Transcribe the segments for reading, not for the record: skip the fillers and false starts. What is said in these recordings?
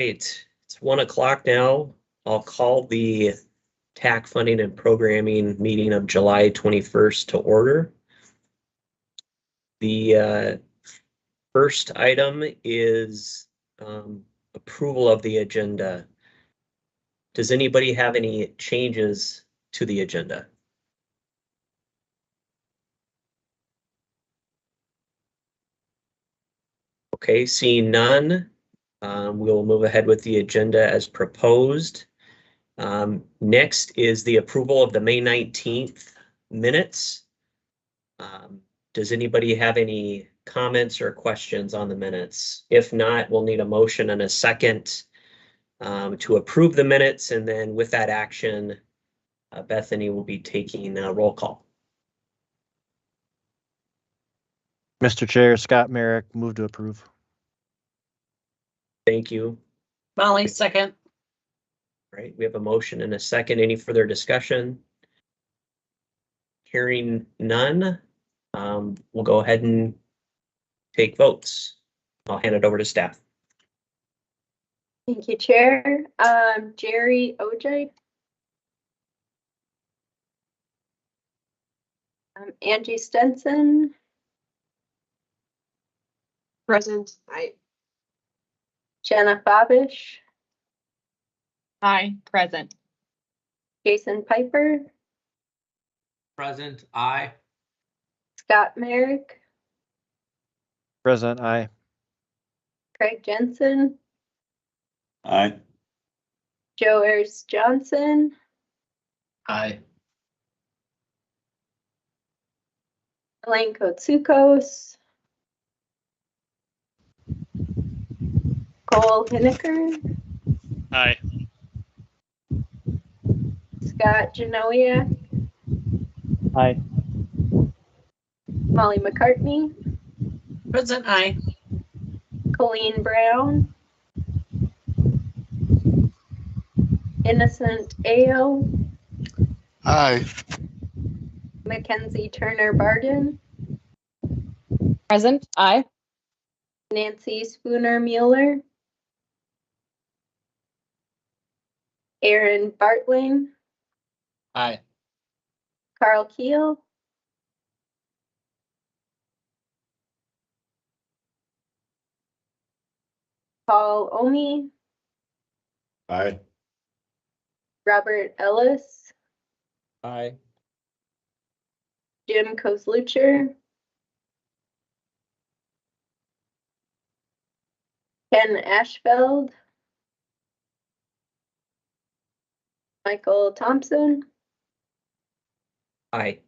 Great. It's 1 o'clock now. I'll call the TAC Funding and Programming meeting of July 21st to order. The first item is approval of the agenda. Does anybody have any changes to the agenda? Okay, seeing none, we'll move ahead with the agenda as proposed. Next is the approval of the May 19th minutes. Does anybody have any comments or questions on the minutes? If not, we'll need a motion and a second to approve the minutes, and then with that action, Bethany will be taking a roll call. Mr. Chair, Scott Merrick, move to approve. Thank you. Molly, second. Right, we have a motion and a second. Any further discussion? Hearing none, we'll go ahead and take votes. I'll hand it over to staff. Thank you, Chair. Jerry Ojai. Angie Stenson. Present. Aye. Jenna Fabish. Aye. Present. Jason Piper. Present. Aye. Scott Merrick. Present, aye. Craig Jensen. Aye. Joe Ayers Johnson. Aye. Elaine Kotsukos. Cole Hinniker. Aye. Scott Janowiak. Aye. Molly McCartney. Present. Aye. Colleen Brown. Innocent Ao. Aye. Mackenzie Turner Barden. Present. Aye. Nancy Spooner Mueller. Aaron Bartling. Aye. Carl Keel. Paul Omi. Aye. Robert Ellis. Aye. Jim Kozlucher. Ken Ashfeld. Michael Thompson. Aye.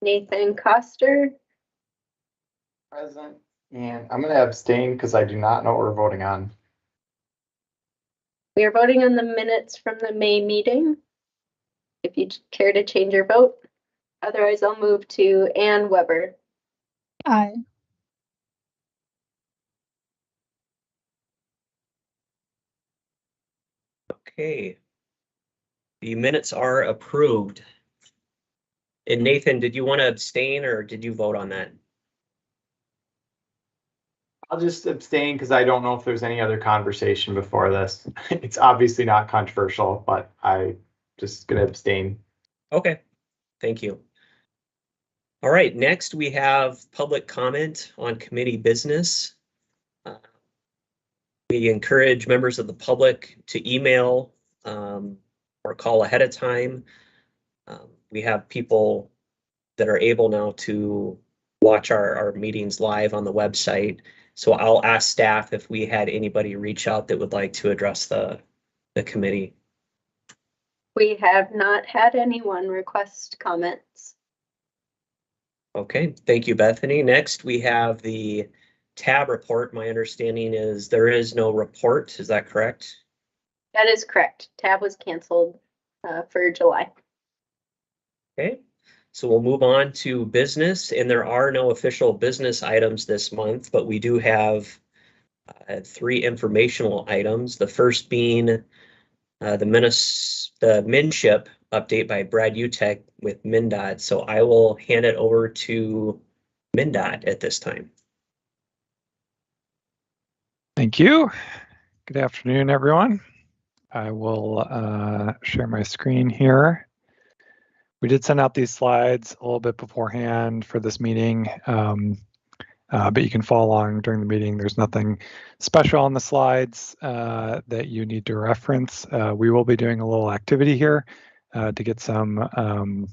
Nathan Coster. Present. And I'm going to abstain because I do not know what we're voting on. We are voting on the minutes from the May meeting. If you care to change your vote. Otherwise, I'll move to Ann Weber. Aye. Okay. The minutes are approved. And Nathan, did you want to abstain or did you vote on that? I'll just abstain because I don't know if there's any other conversation before this. It's obviously not controversial, but I just going to abstain. Okay, thank you. All right, next we have public comment on committee business. We encourage members of the public to email or call ahead of time. We have people that are able now to watch our meetings live on the website. So I'll ask staff if we had anybody reach out that would like to address the committee. We have not had anyone request comments. Okay, thank you, Bethany. Next, we have the TAB report. My understanding is there is no report. Is that correct? That is correct. TAB was canceled for July. Okay, so we'll move on to business, and there are no official business items this month, but we do have 3 informational items. The first being the MnShip update by Brad Utecht with MnDOT. So I will hand it over to MnDOT at this time. Thank you. Good afternoon, everyone. I will share my screen here. We did send out these slides a little bit beforehand for this meeting, but you can follow along during the meeting. There's nothing special on the slides that you need to reference. We will be doing a little activity here to get some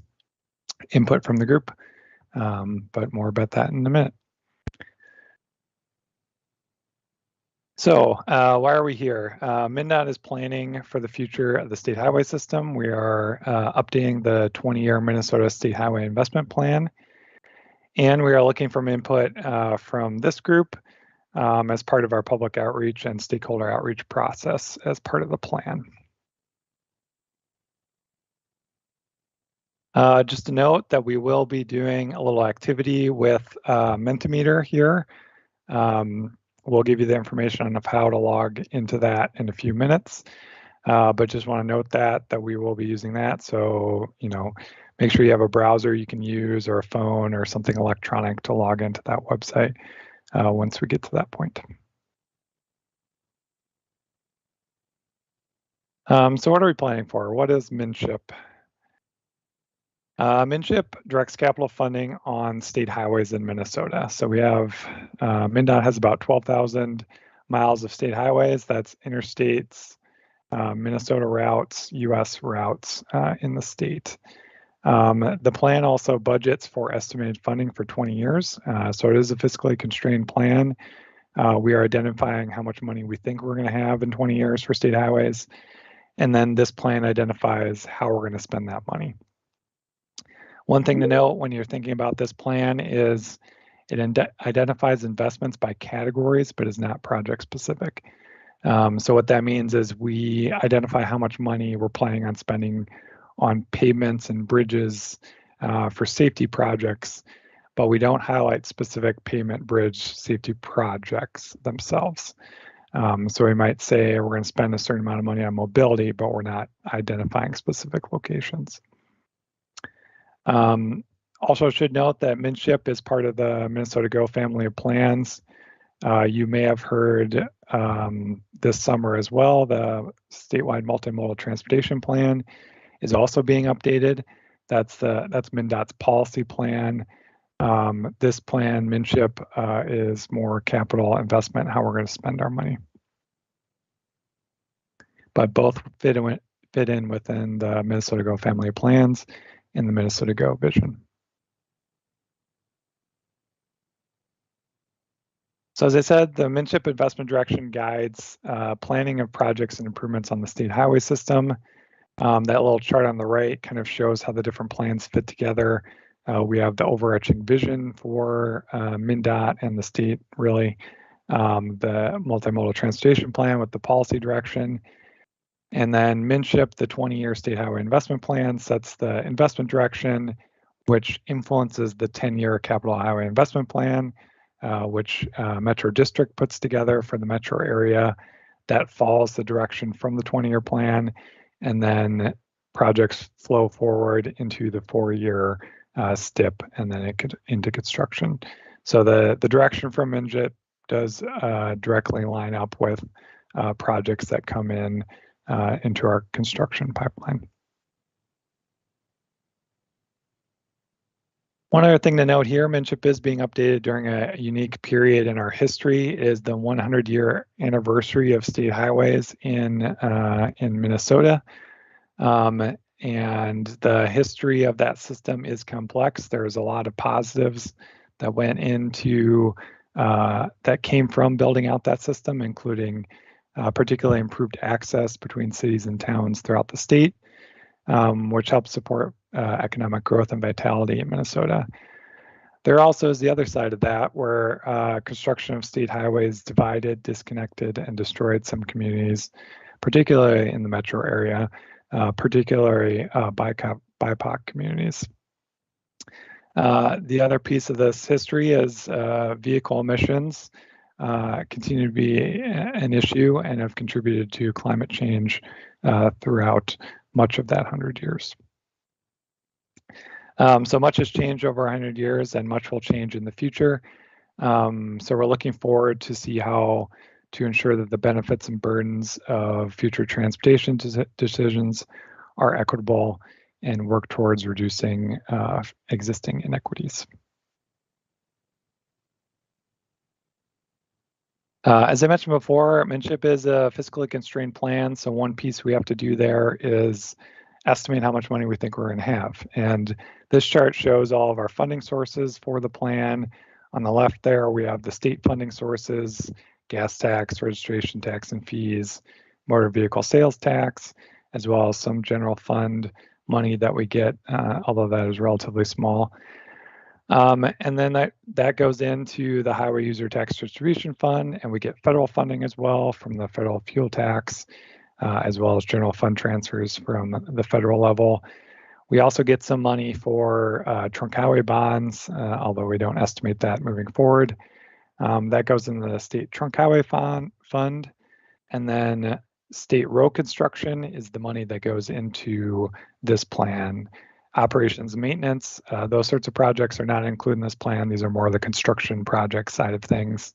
input from the group, but more about that in a minute. So why are we here? MnDOT is planning for the future of the state highway system. We are updating the 20-year Minnesota State Highway Investment Plan. And we are looking for input from this group as part of our public outreach and stakeholder outreach process as part of the plan. Just to note that we will be doing a little activity with Mentimeter here. We'll give you the information on how to log into that in a few minutes, but just want to note that we will be using that. So, make sure you have a browser you can use or a phone or something electronic to log into that website once we get to that point. So what are we planning for? What is MnChip? MnChip directs capital funding on state highways in Minnesota. So we have, MnDOT has about 12,000 miles of state highways. That's interstates, Minnesota routes, US routes in the state. The plan also budgets for estimated funding for 20 years. So it is a fiscally constrained plan. We are identifying how much money we think we're going to have in 20 years for state highways. And then this plan identifies how we're going to spend that money. One thing to note when you're thinking about this plan is it identifies investments by categories, but is not project specific. So what that means is we identify how much money we're planning on spending on pavements and bridges for safety projects, but we don't highlight specific pavement bridge safety projects themselves. So we might say we're going to spend a certain amount of money on mobility, but we're not identifying specific locations. Also should note that MnChip is part of the Minnesota Go family of plans. You may have heard this summer as well, the statewide multimodal transportation plan is also being updated. That's MnDOT's policy plan. This plan, MnChip, is more capital investment, how we're going to spend our money. But both fit in within the Minnesota Go family of plans in the Minnesota Go vision. So as I said, the MnChip investment direction guides planning of projects and improvements on the state highway system. That little chart on the right kind of shows how the different plans fit together. We have the overarching vision for MnDOT and the state, really, the multimodal transportation plan with the policy direction. And then MnChip, the 20-year state highway investment plan, sets the investment direction, which influences the 10-year capital highway investment plan, which Metro District puts together for the metro area. That follows the direction from the 20-year plan, and then projects flow forward into the 4-year STIP, and then into construction. So the direction from MnChip does directly line up with projects that come in into our construction pipeline. One other thing to note here, MnChip is being updated during a unique period in our history. It is the 100-year anniversary of state highways in Minnesota. And the history of that system is complex. There's a lot of positives that went into, that came from building out that system, including particularly improved access between cities and towns throughout the state, which helps support economic growth and vitality in Minnesota. There also is the other side of that, where construction of state highways divided, disconnected, and destroyed some communities, particularly in the metro area, particularly BIPOC communities. The other piece of this history is vehicle emissions continue to be an issue and have contributed to climate change throughout much of that 100 years. So much has changed over 100 years, and much will change in the future. So we're looking forward to see how to ensure that the benefits and burdens of future transportation decisions are equitable and work towards reducing existing inequities. As I mentioned before, MnCHIP is a fiscally constrained plan, so one piece we have to do there is estimate how much money we think we're going to have. And this chart shows all of our funding sources for the plan. On the left there, we have the state funding sources, gas tax, registration tax and fees, motor vehicle sales tax, as well as some general fund money that we get, although that is relatively small. And then that goes into the Highway User Tax Distribution Fund, and we get federal funding as well from the federal fuel tax, as well as general fund transfers from the federal level. We also get some money for trunk highway bonds, although we don't estimate that moving forward. That goes in the state trunk highway fund, and then state road construction is the money that goes into this plan. Operations and maintenance, those sorts of projects are not included in this plan. These are more the construction project side of things.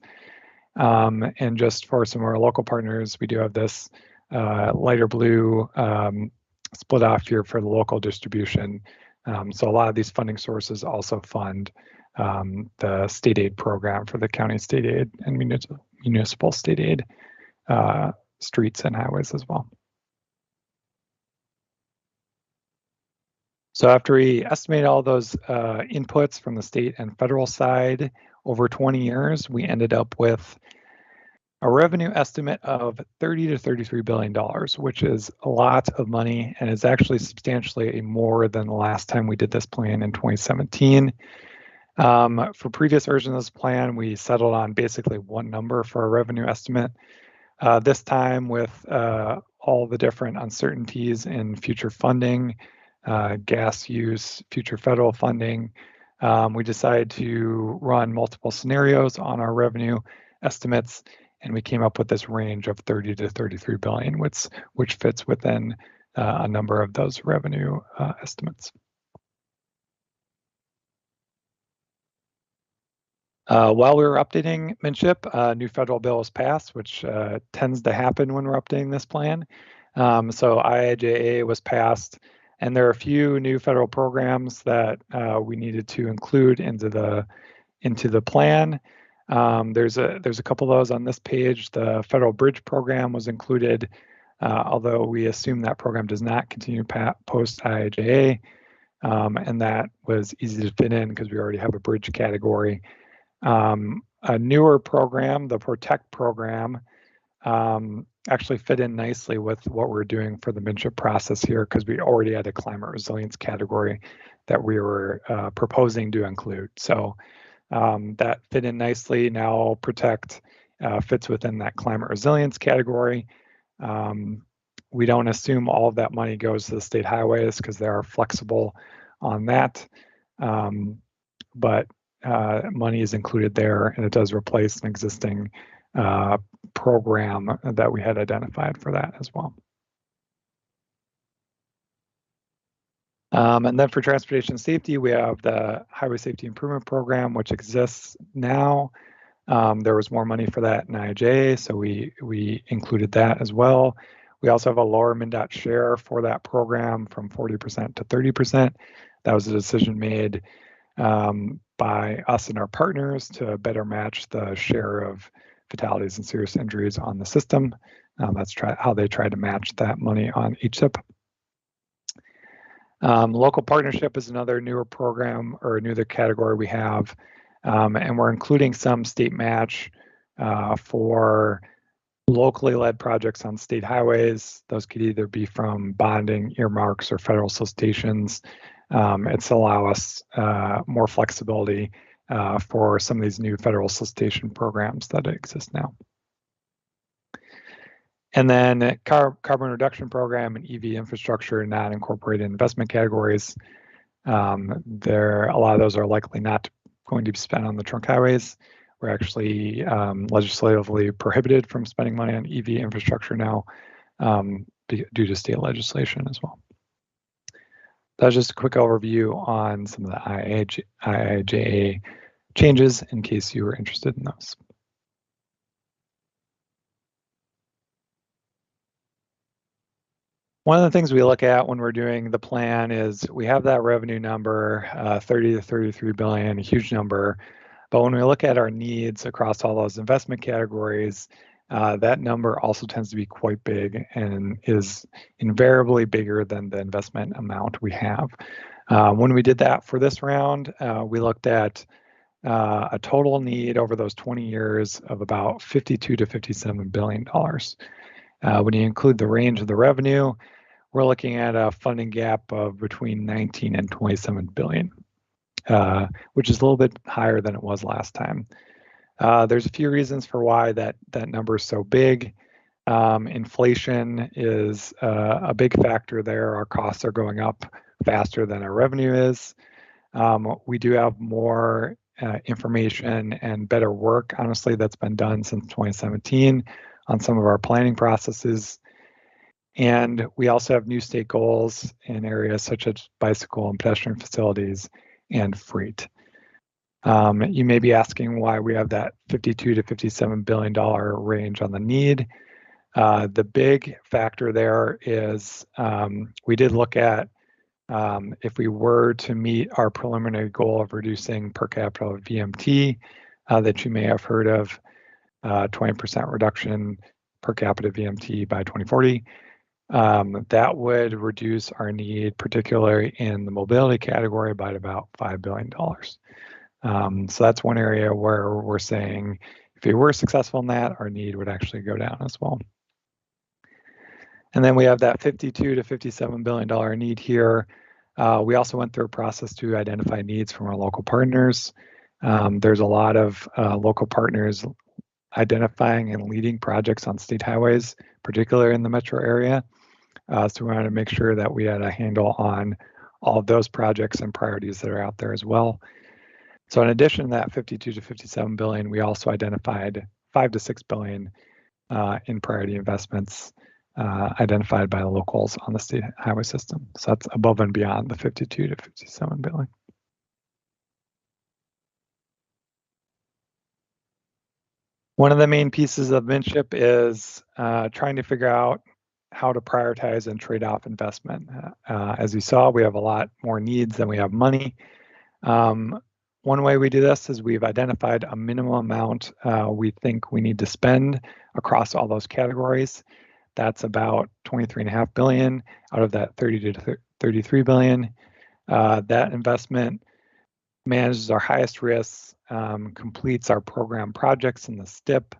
And just for some of our local partners, we do have this lighter blue split off here for the local distribution. So a lot of these funding sources also fund the state aid program for the county state aid and municipal state aid streets and highways as well. So after we estimate all those inputs from the state and federal side over 20 years, we ended up with a revenue estimate of $30 to $33 billion, which is a lot of money and is actually substantially more than the last time we did this plan in 2017. For previous versions of this plan, we settled on basically one number for a revenue estimate. This time with all the different uncertainties in future funding, gas use, future federal funding, we decided to run multiple scenarios on our revenue estimates, and we came up with this range of 30 to 33 billion, which fits within a number of those revenue estimates. While we were updating MnCHIP, a new federal bill was passed, which tends to happen when we're updating this plan. So IIJA was passed, and there are a few new federal programs that we needed to include into the plan. There's a couple of those on this page. The federal bridge program was included, although we assume that program does not continue post IIJA, and that was easy to fit in because we already have a bridge category. A newer program, the Protect program, actually fit in nicely with what we're doing for the MnCHIP process here because we already had a climate resilience category that we were proposing to include. So that fit in nicely. Now Protect fits within that climate resilience category. We don't assume all of that money goes to the state highways because they are flexible on that. But money is included there, and it does replace an existing program that we had identified for that as well. And then for transportation safety, we have the Highway Safety Improvement Program, which exists now. There was more money for that in IIJA, so we included that as well. We also have a lower MnDOT share for that program from 40% to 30%. That was a decision made by us and our partners to better match the share of fatalities and serious injuries on the system. That's how they try to match that money on HSIP. Local partnership is another newer program or another category we have, and we're including some state match for locally led projects on state highways. Those could either be from bonding, earmarks, or federal solicitations. It's allow us more flexibility for some of these new federal solicitation programs that exist now. And then carbon reduction program and EV infrastructure not incorporated investment categories. A lot of those are likely not going to be spent on the trunk highways. We're actually legislatively prohibited from spending money on EV infrastructure now due to state legislation as well. That's just a quick overview on some of the IIJA changes in case you were interested in those. One of the things we look at when we're doing the plan is we have that revenue number, 30 to 33 billion, a huge number. But when we look at our needs across all those investment categories, that number also tends to be quite big and is invariably bigger than the investment amount we have. When we did that for this round, we looked at a total need over those 20 years of about $52 to $57 billion. When you include the range of the revenue, we're looking at a funding gap of between 19 and 27 billion, which is a little bit higher than it was last time. There's a few reasons for why that number is so big. Inflation is a big factor there. Our costs are going up faster than our revenue is. We do have more information and better work, honestly, that's been done since 2017 on some of our planning processes. And we also have new state goals in areas such as bicycle and pedestrian facilities and freight. You may be asking why we have that $52 to $57 billion range on the need. The big factor there is we did look at if we were to meet our preliminary goal of reducing per capita VMT that you may have heard of, 20% reduction per capita VMT by 2040. That would reduce our need, particularly in the mobility category, by about $5 billion. So that's one area where we're saying if we were successful in that, our need would actually go down as well. And then we have that $52 to $57 billion need here. We also went through a process to identify needs from our local partners. There's a lot of local partners identifying and leading projects on state highways, particularly in the metro area. So we wanted to make sure that we had a handle on all of those projects and priorities that are out there as well. So in addition to that 52 to 57 billion, we also identified 5 to 6 billion in priority investments identified by the locals on the state highway system. So that's above and beyond the 52 to 57 billion. One of the main pieces of MnSHIP is trying to figure out how to prioritize and trade off investment. As you saw, we have a lot more needs than we have money. One way we do this is we've identified a minimum amount we think we need to spend across all those categories. That's about 23.5 billion out of that 30 to 33 billion. That investment manages our highest risks, completes our program projects in the STIP,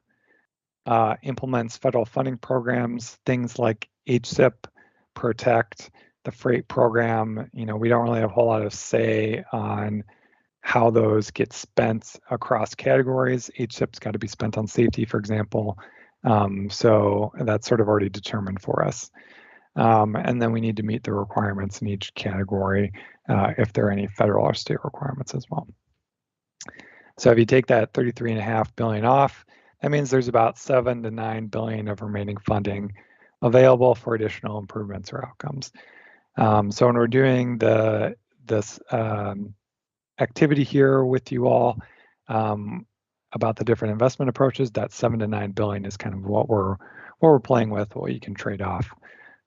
implements federal funding programs, things like HSIP, Protect, the freight program. You know, we don't really have a whole lot of say on how those get spent across categories. HSIP's got to be spent on safety, for example. So that's sort of already determined for us. And then we need to meet the requirements in each category if there are any federal or state requirements as well. So if you take that 33.5 billion off, that means there's about 7 to 9 billion of remaining funding available for additional improvements or outcomes. So when we're doing this activity here with you all about the different investment approaches, that 7 to 9 billion is kind of what we're playing with, what you can trade off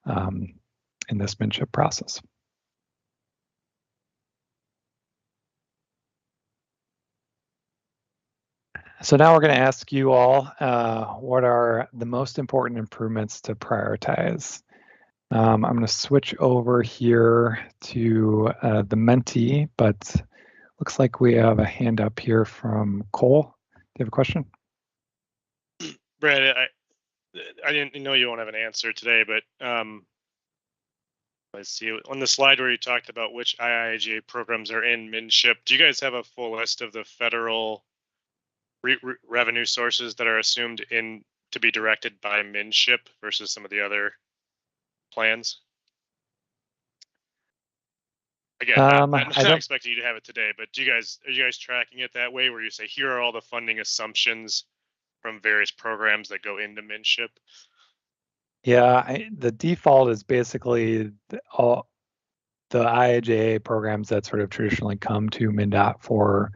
in this MnSHIP process. So now we're going to ask you all what are the most important improvements to prioritize. I'm going to switch over here to the Menti, but looks like we have a hand up here from Cole. Do you have a question? Brad, I didn't know you won't have an answer today, but let's see. On the slide where you talked about which IIJA programs are in MnSHIP, do you guys have a full list of the federal revenue sources that are assumed in to be directed by MnSHIP versus some of the other plans? Again, I'm not expecting you to have it today, but are you guys tracking it that way, where you say here are all the funding assumptions from various programs that go into MnSHIP? Yeah, the default is basically all the IIJA programs that sort of traditionally come to MnDOT for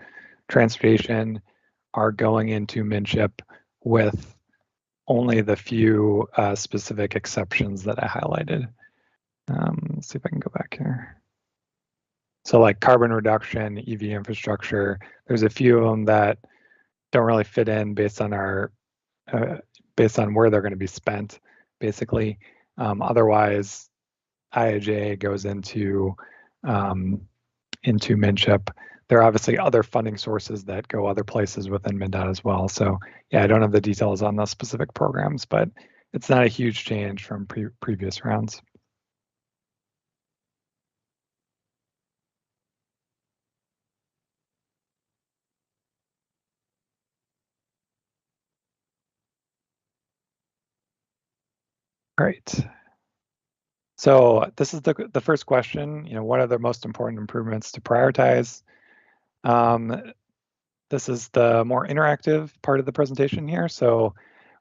transportation are going into MnSHIP, with only the few specific exceptions that I highlighted. Let's see if I can go back here. So like carbon reduction, EV infrastructure, there's a few of them that don't really fit in based on our based on where they're going to be spent, basically. Otherwise, IIJA goes into MnCHIP. There are obviously other funding sources that go other places within MnDOT as well. So yeah, I don't have the details on those specific programs, but it's not a huge change from previous rounds. Great. So this is the first question. What are the most important improvements to prioritize? This is the more interactive part of the presentation here. So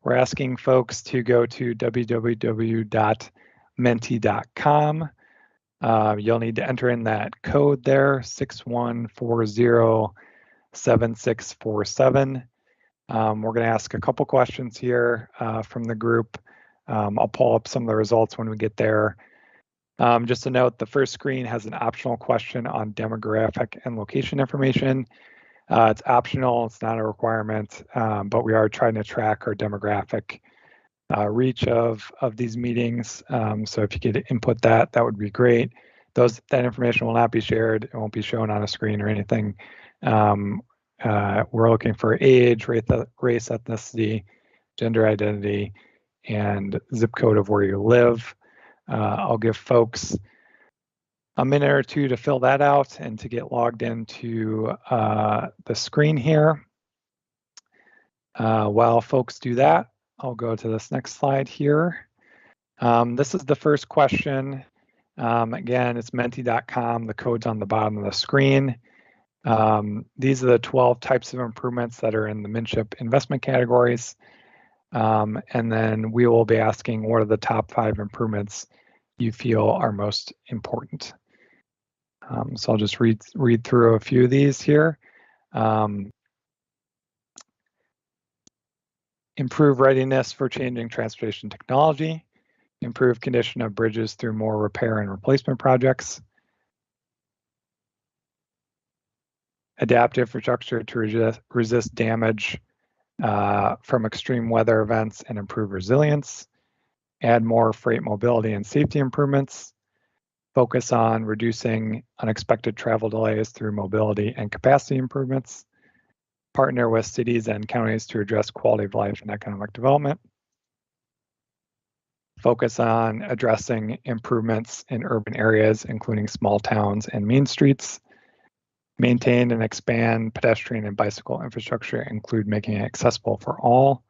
we're asking folks to go to www.menti.com. You'll need to enter in that code there, 61407647. We're going to ask a couple questions here from the group. I'll pull up some of the results when we get there. Just to note, the first screen has an optional question on demographic and location information. It's optional, it's not a requirement, but we are trying to track our demographic reach of these meetings. So if you could input that, that would be great. That information will not be shared. It won't be shown on a screen or anything. We're looking for age, race, ethnicity, gender identity, and zip code of where you live. I'll give folks a minute or two to fill that out and to get logged into the screen here. While folks do that, I'll go to this next slide here. This is the first question. Again, it's menti.com. The code's on the bottom of the screen. These are the 12 types of improvements that are in the MnCHIP investment categories. And then we will be asking what are the top 5 improvements you feel are most important. So I'll just read through a few of these here. Improve readiness for changing transportation technology. Improve condition of bridges through more repair and replacement projects. Adapt infrastructure to resist damage from extreme weather events and improve resilience. Add more freight mobility and safety improvements. Focus on reducing unexpected travel delays through mobility and capacity improvements. Partner with cities and counties to address quality of life and economic development. Focus on addressing improvements in urban areas, including small towns and main streets. Maintain and expand pedestrian and bicycle infrastructure, include making it accessible for all.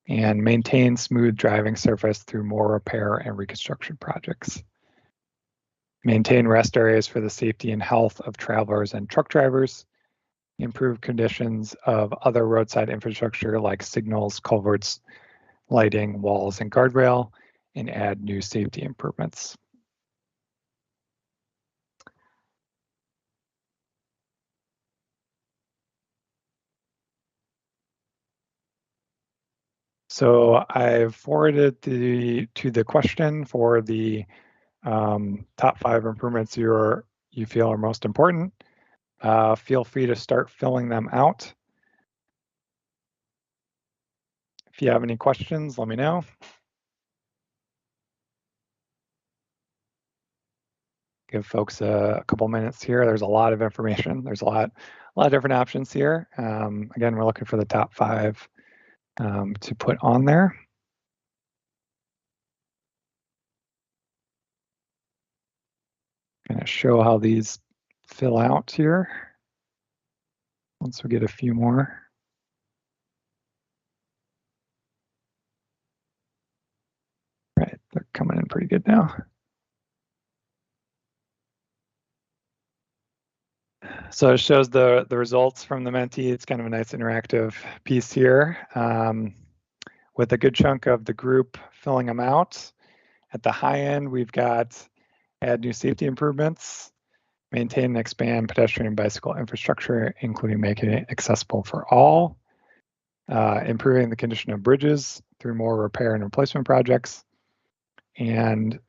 And maintain smooth driving surface through more repair and reconstruction projects. Maintain rest areas for the safety and health of travelers and truck drivers. Improve conditions of other roadside infrastructure like signals, culverts, lighting, walls, and guardrail, and add new safety improvements. So I've forwarded to the question for the top 5 improvements you feel are most important. Feel free to start filling them out. If you have any questions, let me know. Give folks a couple minutes here. There's a lot of information. There's a lot of different options here. Again, we're looking for the top 5 to put on there. Going to show how these fill out here once we get a few more. Right, they're coming in pretty good now. So it shows the results from the Menti. It's kind of a nice interactive piece here with a good chunk of the group filling them out. At the high end, we've got add new safety improvements, maintain and expand pedestrian and bicycle infrastructure, including making it accessible for all, improving the condition of bridges through more repair and replacement projects, and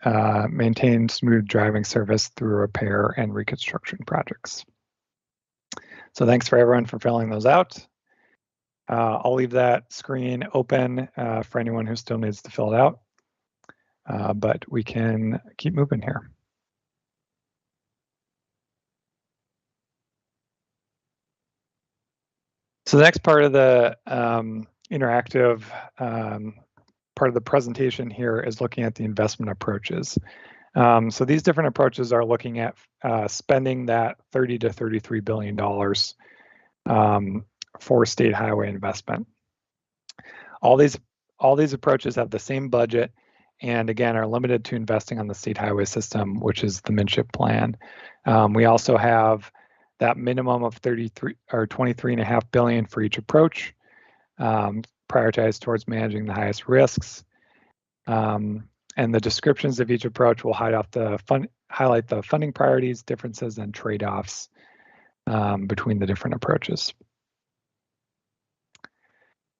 maintain smooth driving service through repair and reconstruction projects. So thanks for everyone for filling those out. I'll leave that screen open for anyone who still needs to fill it out, but we can keep moving here. So the next part of the interactive part of the presentation here is looking at the investment approaches. So these different approaches are looking at spending that $30 to $33 billion for state highway investment. All these approaches have the same budget and again are limited to investing on the state highway system, which is the MnSHIP plan. We also have that minimum of 23.5 billion for each approach, prioritized towards managing the highest risks. And the descriptions of each approach will highlight the funding priorities, differences, and trade-offs between the different approaches.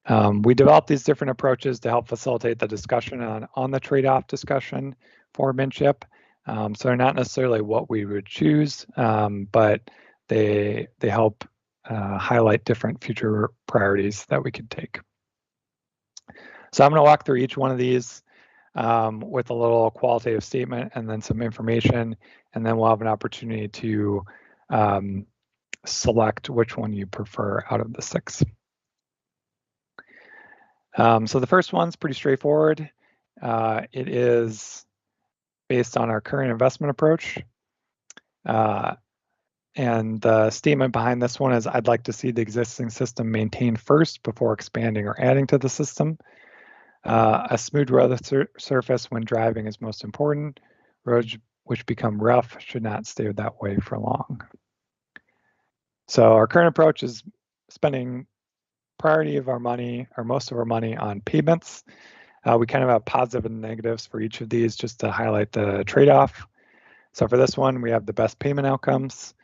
We developed these different approaches to help facilitate the discussion on the trade-off discussion for MnSHIP. So they're not necessarily what we would choose, but they help highlight different future priorities that we could take. So I'm going to walk through each one of these with a little qualitative statement and then some information, and then we'll have an opportunity to select which one you prefer out of the 6. So the first one's pretty straightforward. It is based on our current investment approach. And the statement behind this one is, I'd like to see the existing system maintained first before expanding or adding to the system. A smooth road surface when driving is most important. Roads which become rough should not stay that way for long. So our current approach is spending priority of our money, or most of our money, on pavements. We kind of have positive and negatives for each of these just to highlight the trade-off. So for this one, we have the best payment outcomes.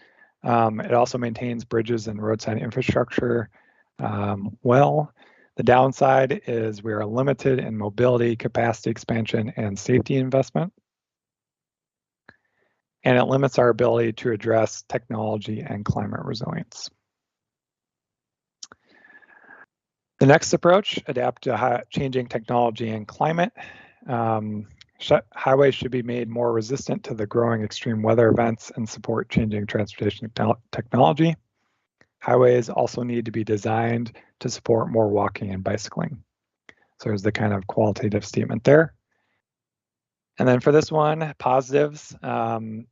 It also maintains bridges and roadside infrastructure well. The downside is we are limited in mobility, capacity expansion, and safety investment. And it limits our ability to address technology and climate resilience. The next approach, adapt to changing technology and climate. Highways should be made more resistant to the growing extreme weather events and support changing transportation technology. Highways also need to be designed to support more walking and bicycling. So there's the kind of qualitative statement there. And then for this one, positives,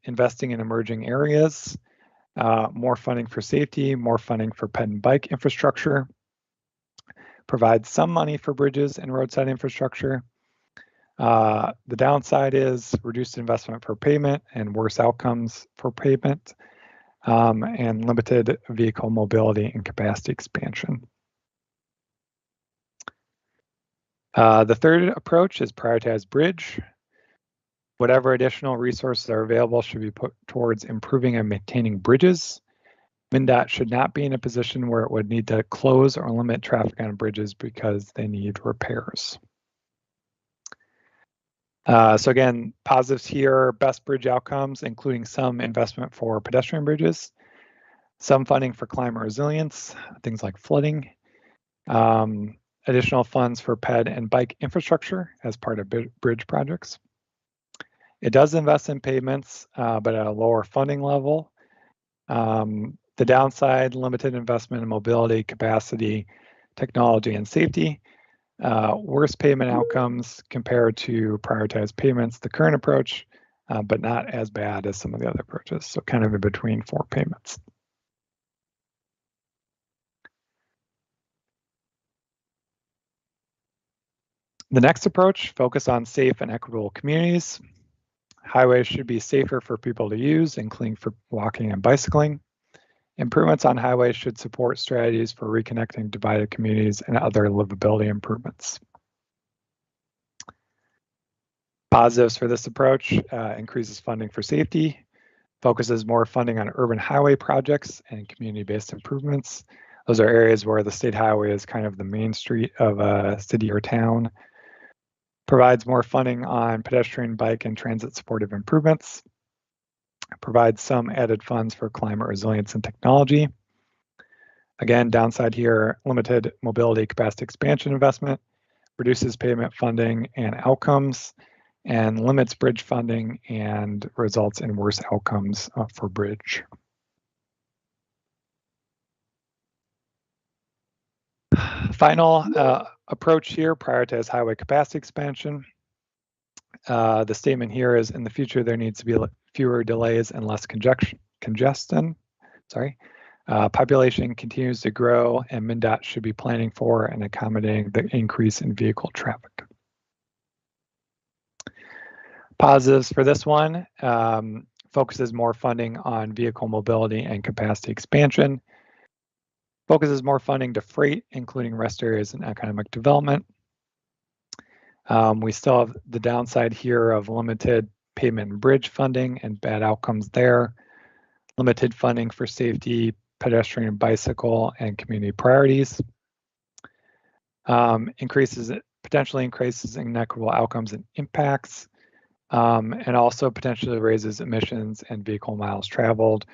investing in emerging areas, more funding for safety, more funding for ped and bike infrastructure, provide some money for bridges and roadside infrastructure. The downside is reduced investment for pavement and worse outcomes for pavement, and limited vehicle mobility and capacity expansion. The third approach is prioritize bridge. Whatever additional resources are available should be put towards improving and maintaining bridges. MnDOT should not be in a position where it would need to close or limit traffic on bridges because they need repairs. So again, positives here, best bridge outcomes, including some investment for pedestrian bridges, some funding for climate resilience, things like flooding, additional funds for ped and bike infrastructure as part of bridge projects. It does invest in pavements, but at a lower funding level. The downside, limited investment in mobility, capacity, technology, and safety. Worse payment outcomes compared to prioritized payments, the current approach, but not as bad as some of the other approaches. So kind of in between for payments. The next approach, focus on safe and equitable communities. Highways should be safer for people to use, including for walking and bicycling. Improvements on highways should support strategies for reconnecting divided communities and other livability improvements. Positives for this approach, increases funding for safety, focuses more funding on urban highway projects and community-based improvements. Those are areas where the state highway is kind of the main street of a city or town. provides more funding on pedestrian, bike, and transit supportive improvements, provides some added funds for climate resilience and technology. Again, downside here, limited mobility capacity expansion investment, reduces pavement funding and outcomes, and limits bridge funding and results in worse outcomes for bridge. Final approach here, prioritize highway capacity expansion. The statement here is, in the future, there needs to be fewer delays and less congestion. Population continues to grow, and MnDOT should be planning for and accommodating the increase in vehicle traffic. Positives for this one, focuses more funding on vehicle mobility and capacity expansion, focuses more funding to freight, including rest areas and economic development. We still have the downside here of limited pavement and bridge funding and bad outcomes there, limited funding for safety, pedestrian, bicycle, and community priorities. Potentially increases inequitable outcomes and impacts, and also potentially raises emissions and vehicle miles traveled.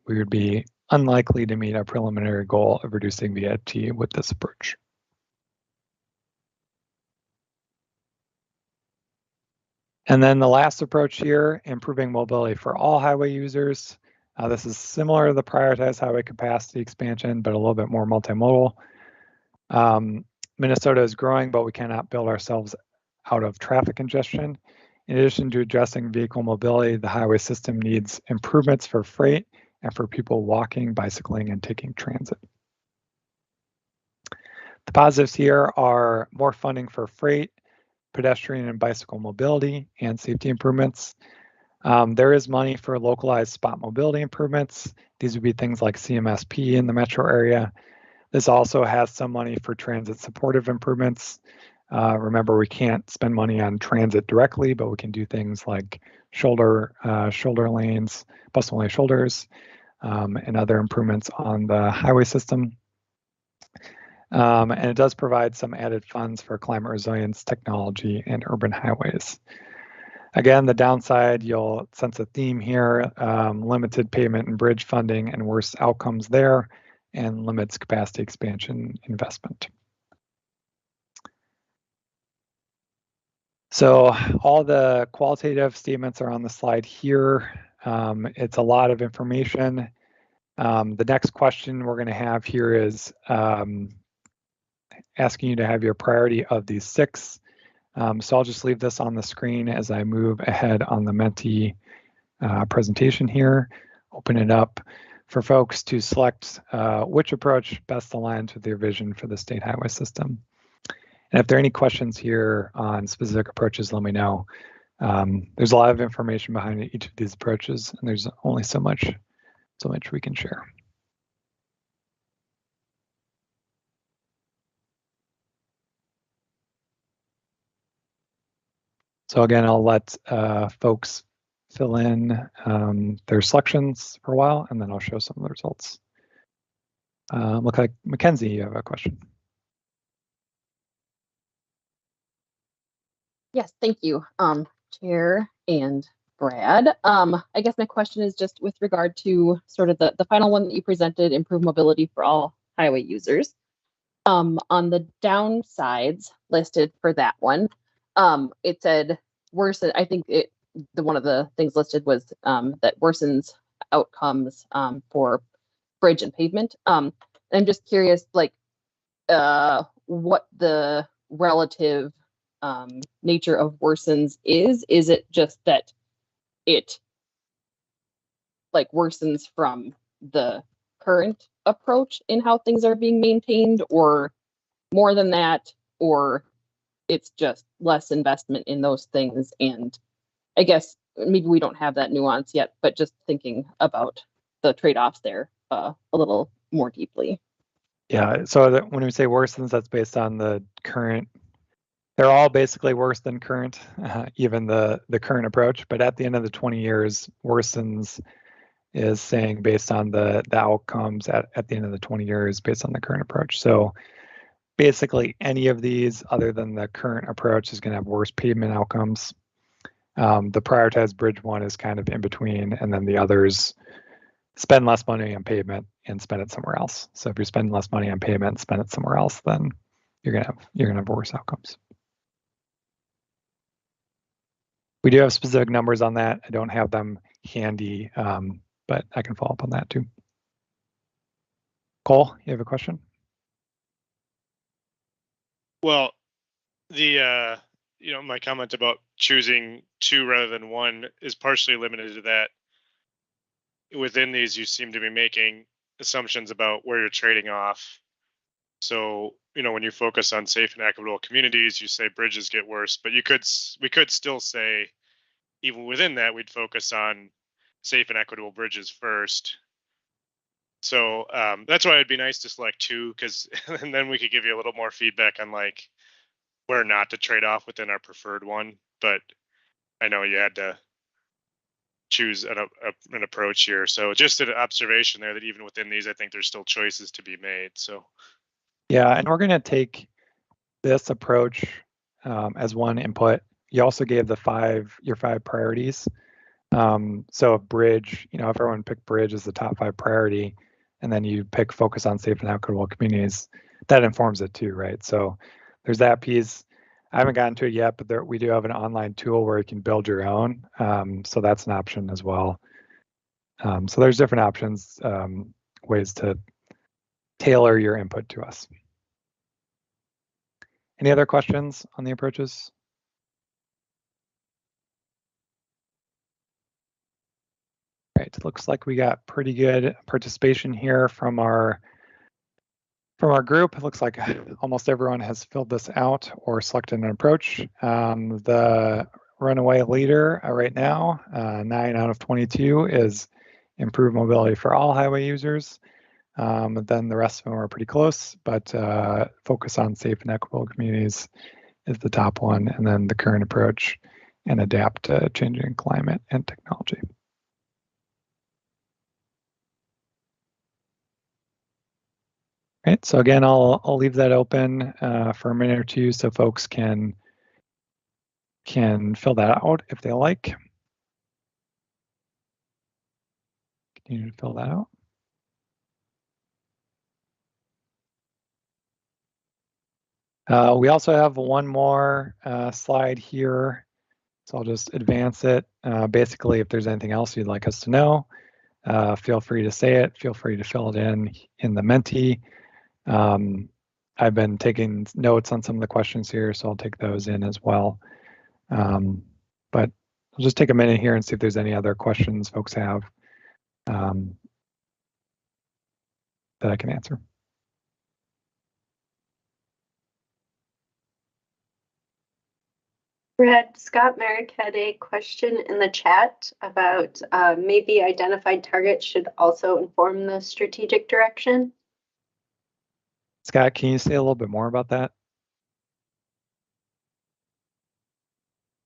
We would be unlikely to meet our preliminary goal of reducing VFT with this approach. And then the last approach here, improving mobility for all highway users. This is similar to the prioritized highway capacity expansion, but a little bit more multimodal. Minnesota is growing, but we cannot build ourselves out of traffic congestion. In addition to addressing vehicle mobility, the highway system needs improvements for freight and for people walking, bicycling, and taking transit. The positives here are more funding for freight, pedestrian and bicycle mobility, and safety improvements. There is money for localized spot mobility improvements. These would be things like CMSP in the metro area. This also has some money for transit supportive improvements. Remember, we can't spend money on transit directly, but we can do things like shoulder lanes, bus-only shoulders, and other improvements on the highway system. And it does provide some added funds for climate resilience, technology, and urban highways. Again, the downside, you'll sense a theme here, limited pavement and bridge funding and worse outcomes there, and limits capacity expansion investment. So all the qualitative statements are on the slide here. It's a lot of information. The next question we're going to have here is asking you to have your priority of these 6. So I'll just leave this on the screen as I move ahead on the Menti presentation here. Open it up for folks to select which approach best aligns with their vision for the state highway system. And if there are any questions here on specific approaches, let me know. There's a lot of information behind each of these approaches, and there's only so much we can share. So again, I'll let folks fill in their selections for a while, and then I'll show some of the results. Look like Mackenzie, you have a question. Yes, thank you, Chair and Brad. I guess my question is just with regard to sort of the final one that you presented, improve mobility for all highway users. On the downsides listed for that one, it said worsen. I think one of the things listed was that worsens outcomes for bridge and pavement. I'm just curious, like, what the relative nature of worsens is. Is it just that it like worsens from the current approach in how things are being maintained, or more than that, or it's just less investment in those things? And I guess maybe we don't have that nuance yet, but just thinking about the trade-offs there a little more deeply. Yeah, so when we say worsens, that's based on the current. They're all basically worse than current, even the current approach. But at the end of the 20 years, worsens is saying based on the outcomes at the end of the 20 years based on the current approach. So basically any of these other than the current approach is going to have worse pavement outcomes. The prioritized bridge one is kind of in between, and then the others spend less money on pavement and spend it somewhere else. So if you're spending less money on pavement and spend it somewhere else, then you're gonna have worse outcomes. We do have specific numbers on that. I don't have them handy, but I can follow up on that too. Cole, you have a question? Well, the my comment about choosing two rather than one is partially limited to that. Within these, you seem to be making assumptions about where you're trading off. So, when you focus on safe and equitable communities, you say bridges get worse, but we could still say, even within that, we'd focus on safe and equitable bridges first. So that's why it'd be nice to select two, because and then we could give you a little more feedback on like where not to trade off within our preferred one. But I know you had to choose an approach here. So just an observation there that even within these, I think there's still choices to be made. So yeah, and we're going to take this approach as one input. You also gave your five priorities. So a bridge, if everyone picked bridge as the top 5 priority, and then you pick focus on safe and equitable communities, that informs it too, right? So there's that piece. I haven't gotten to it yet, but we do have an online tool where you can build your own. So that's an option as well. So there's different options, ways to tailor your input to us. Any other questions on the approaches? Right, looks like we got pretty good participation here from our group. It looks like almost everyone has filled this out or selected an approach. The runaway leader right now, 9 out of 22, is improve mobility for all highway users. Then the rest of them are pretty close, but focus on safe and equitable communities is the top one, and then the current approach and adapt to changing climate and technology. Right, so again, I'll leave that open for a minute or two so folks can fill that out if they like. Continue to fill that out. We also have one more slide here, so I'll just advance it. Basically, if there's anything else you'd like us to know, feel free to say it. Feel free to fill it in the Menti. I've been taking notes on some of the questions here, so I'll take those in as well. But I'll just take a minute here and see if there's any other questions folks have that I can answer. Brad, Scott Merrick had a question in the chat about maybe identified targets should also inform the strategic direction. Scott, can you say a little bit more about that?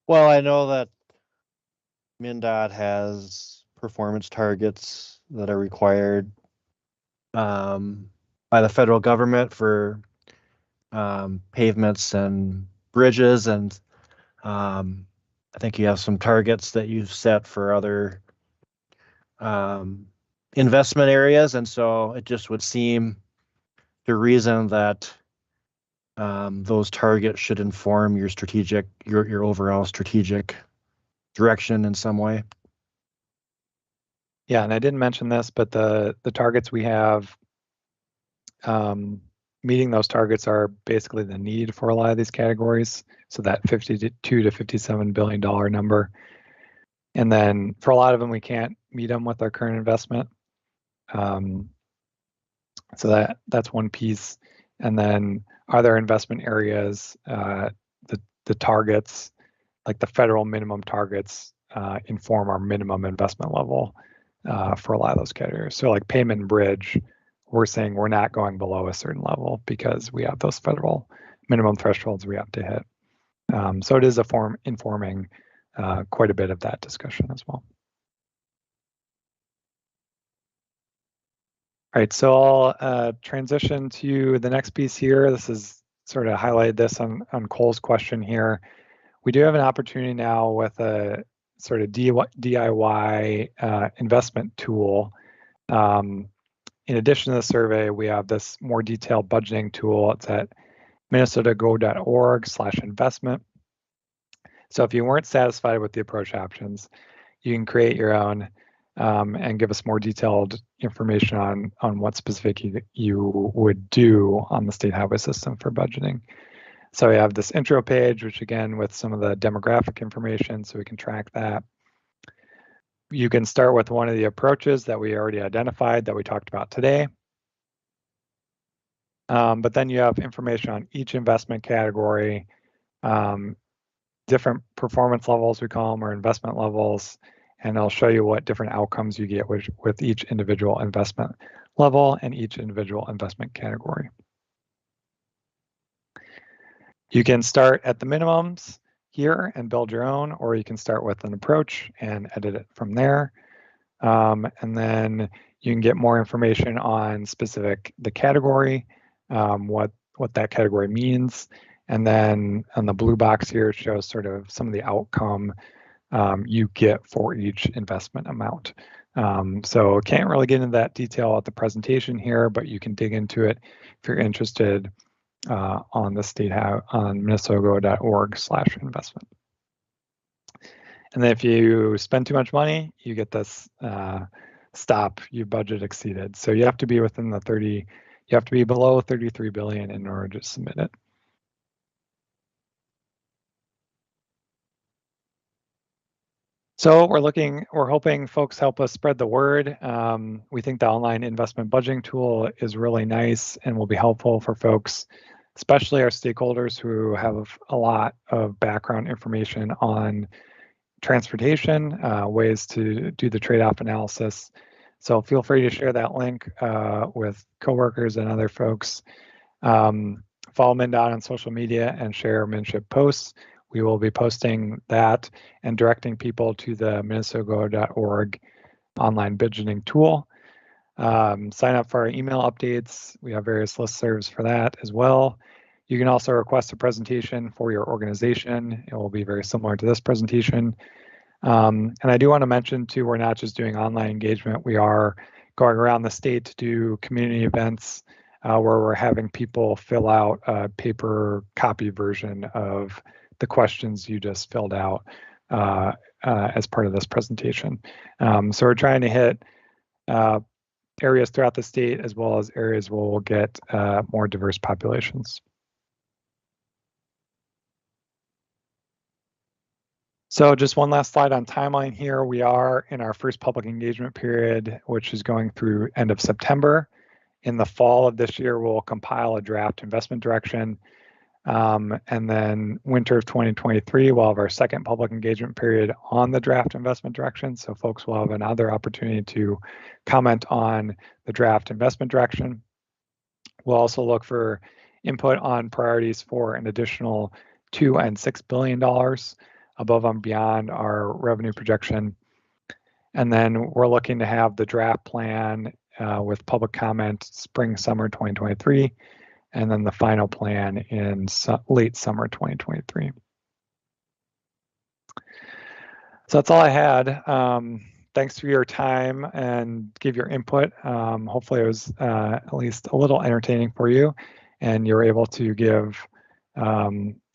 Well, I know that MnDOT has performance targets that are required by the federal government for pavements and bridges, and I think you have some targets that you've set for other investment areas, and so it just would seem the reason that those targets should inform your your overall strategic direction in some way. Yeah, and I didn't mention this, but the targets we have, meeting those targets are basically the need for a lot of these categories. So that $52 to $57 billion number. And then for a lot of them, we can't meet them with our current investment. So that's one piece. And then other investment areas, the targets, like the federal minimum targets, inform our minimum investment level for a lot of those categories. So like payment and bridge, we're saying we're not going below a certain level because we have those federal minimum thresholds we have to hit. So it is informing quite a bit of that discussion as well. All right, so I'll transition to the next piece here. This is sort of highlighted this on Cole's question here. We do have an opportunity now with a sort of DIY investment tool. In addition to the survey, we have this more detailed budgeting tool. It's at minnesotago.org/investment. So if you weren't satisfied with the approach options, you can create your own and give us more detailed information on what specific you would do on the state highway system for budgeting. So we have this intro page, which again, with some of the demographic information, so we can track that. You can start with one of the approaches that we already identified that we talked about today. But then you have information on each investment category, different performance levels, we call them, or investment levels, and I'll show you what different outcomes you get with each individual investment level and each individual investment category. You can start at the minimums here and build your own, or you can start with an approach and edit it from there. And then you can get more information on the category, what that category means. And then on the blue box here, it shows sort of some of the outcome you get for each investment amount. So can't really get into that detail at the presentation here, but you can dig into it if you're interested on the on minnesotago.org/investment. And then if you spend too much money, you get this stop, your budget exceeded. So you have to be within the you have to be below 33 billion in order to submit it. So we're hoping folks help us spread the word. We think the online investment budgeting tool is really nice and will be helpful for folks, especially our stakeholders who have a lot of background information on transportation, ways to do the trade-off analysis. So feel free to share that link with coworkers and other folks. Follow MnDOT on social media and share MnShip posts. We will be posting that and directing people to the minnesotago.org online budgeting tool. Sign up for our email updates. We have various listservs for that as well. You can also request a presentation for your organization. It will be very similar to this presentation. And I do want to mention too, we're not just doing online engagement. We are going around the state to do community events where we're having people fill out a paper copy version of the questions you just filled out as part of this presentation. So we're trying to hit areas throughout the state as well as areas where we'll get more diverse populations. So just one last slide on timeline here. We are in our first public engagement period, which is going through end of September. In the fall of this year, we'll compile a draft investment direction. And then winter of 2023, we'll have our second public engagement period on the draft investment direction. So folks will have another opportunity to comment on the draft investment direction. We'll also look for input on priorities for an additional $2 and $6 billion above and beyond our revenue projection. And then we're looking to have the draft plan with public comment spring, summer 2023. And then the final plan in late summer 2023. So that's all I had. Thanks for your time and give your input. Hopefully it was at least a little entertaining for you and you're able to give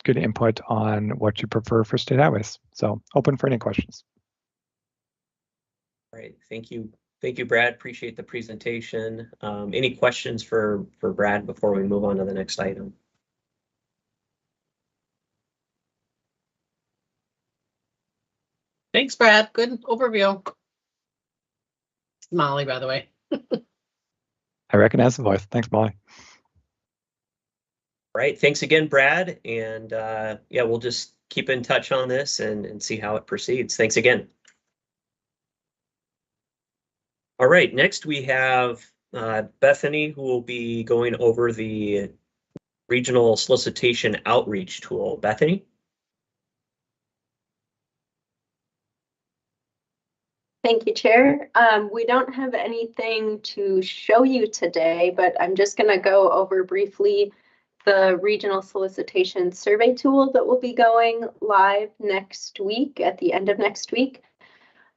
good input on what you prefer for state highways. So open for any questions. All right, thank you. Thank you, Brad. Appreciate the presentation. Any questions for Brad before we move on to the next item? Thanks, Brad. Good overview. It's Molly, by the way. I recognize the voice. Thanks, Molly. All right, thanks again, Brad. And yeah, we'll just keep in touch on this and see how it proceeds. Thanks again. All right, next we have Bethany, who will be going over the regional solicitation outreach tool. Bethany? Thank you, Chair. We don't have anything to show you today, but I'm just going to go over briefly the regional solicitation survey tool that will be going live next week, at the end of next week.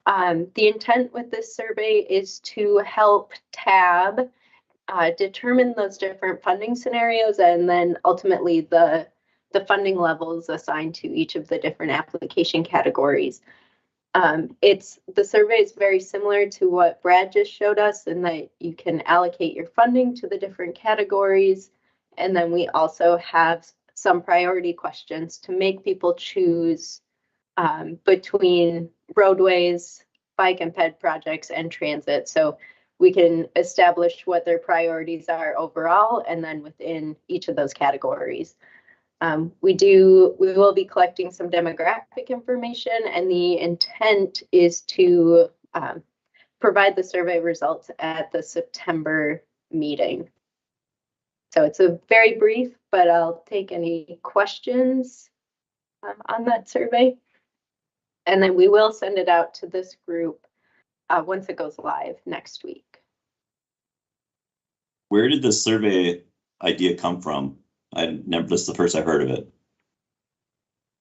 The intent with this survey is to help TAB determine those different funding scenarios and then ultimately the funding levels assigned to each of the different application categories. The survey is very similar to what Brad just showed us in that you can allocate your funding to the different categories. And then we also have some priority questions to make people choose between roadways, bike and ped projects, and transit. So we can establish what their priorities are overall, and then within each of those categories. We will be collecting some demographic information, and the intent is to provide the survey results at the September meeting. So it's a very brief, but I'll take any questions on that survey. And then we will send it out to this group once it goes live next week. Where did the survey idea come from? This is the first I've heard of it.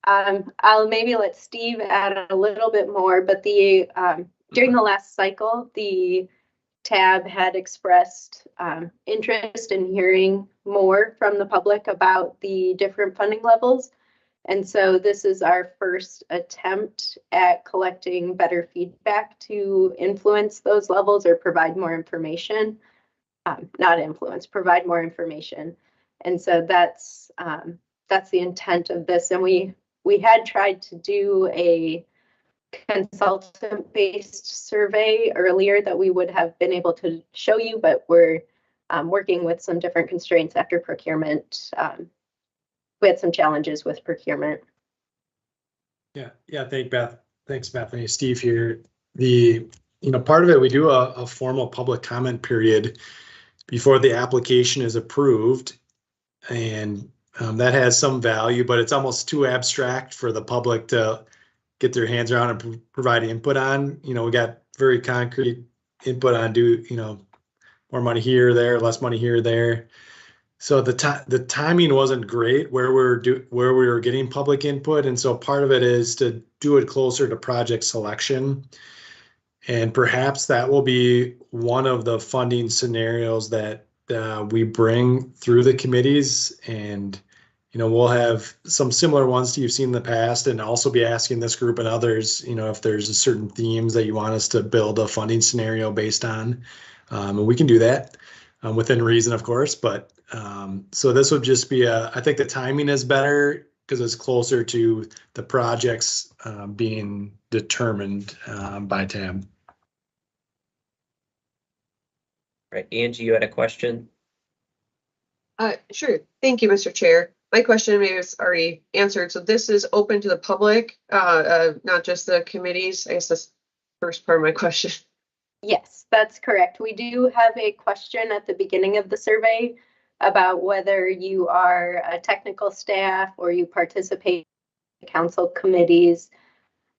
I'll maybe let Steve add a little bit more, but during the last cycle, the TAB had expressed interest in hearing more from the public about the different funding levels. And so this is our first attempt at collecting better feedback to influence those levels or provide more information. Not influence, provide more information. And so that's the intent of this. And we had tried to do a consultant-based survey earlier that we would have been able to show you, but we're working with some different constraints after procurement. We had some challenges with procurement. Yeah, thanks, Bethany. Steve here. Part of it, we do a formal public comment period before the application is approved, and that has some value, but it's almost too abstract for the public to get their hands around and provide input on. We got very concrete input on more money here or there, less money here or there. So the timing wasn't great where we were getting public input, and so part of it is to do it closer to project selection, and perhaps that will be one of the funding scenarios that we bring through the committees, and we'll have some similar ones you've seen in the past, and also be asking this group and others, if there's certain themes that you want us to build a funding scenario based on, and we can do that within reason, of course, but. So this would just be I think the timing is better because it's closer to the projects being determined by TAB. Right, Angie, you had a question? Sure. Thank you, Mr. Chair. My question maybe was already answered. So this is open to the public, not just the committees. I guess that's the first part of my question. Yes, that's correct. We do have a question at the beginning of the survey about whether you are a technical staff or you participate in council committees.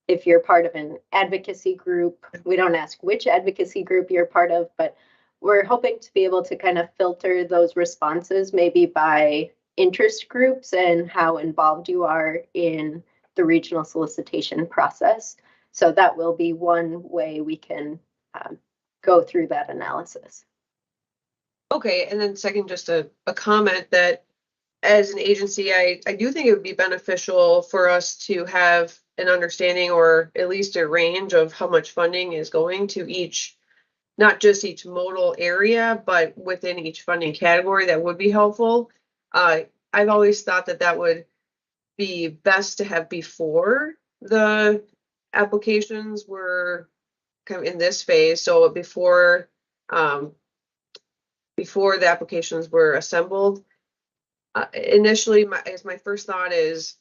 If you're part of an advocacy group, we don't ask which advocacy group you're part of, but we're hoping to be able to kind of filter those responses maybe by interest groups and how involved you are in the regional solicitation process. So that will be one way we can go through that analysis. Okay, and then second, just a comment that as an agency, I do think it would be beneficial for us to have an understanding or at least a range of how much funding is going to each, not just each modal area, but within each funding category. That would be helpful. I've always thought that would be best to have before the applications were kind of in this phase. So before the applications were assembled. Initially, my first thought is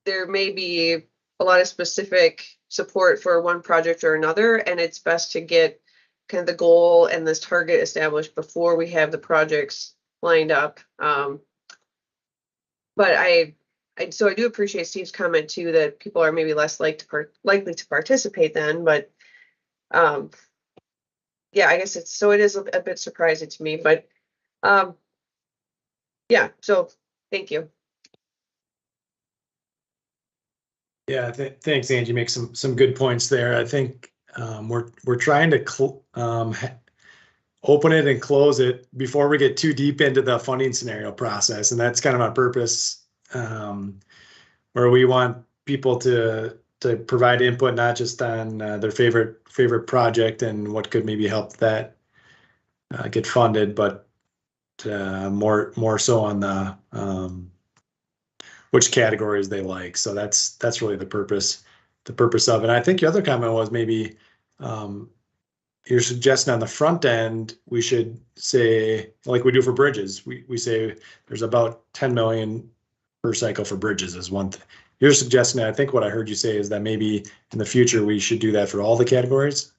there may be a lot of specific support for one project or another, and it's best to get kind of the goal and this target established before we have the projects lined up. But I do appreciate Steve's comment too, that people are maybe less likely to participate then, but yeah, I guess it is a bit surprising to me, but yeah, so thank you. Yeah, thanks, Angie. You make some good points there. I think we're trying to open it and close it before we get too deep into the funding scenario process, and that's kind of on purpose, where we want people to provide input not just on their favorite project and what could maybe help that get funded, but more so on the which categories they like. So that's really the purpose of it. And I think your other comment was maybe you're suggesting on the front end we should say, like we do for bridges, we say there's about 10 million per cycle for bridges is one thing. You're suggesting, I think what I heard you say is that maybe in the future we should do that for all the categories.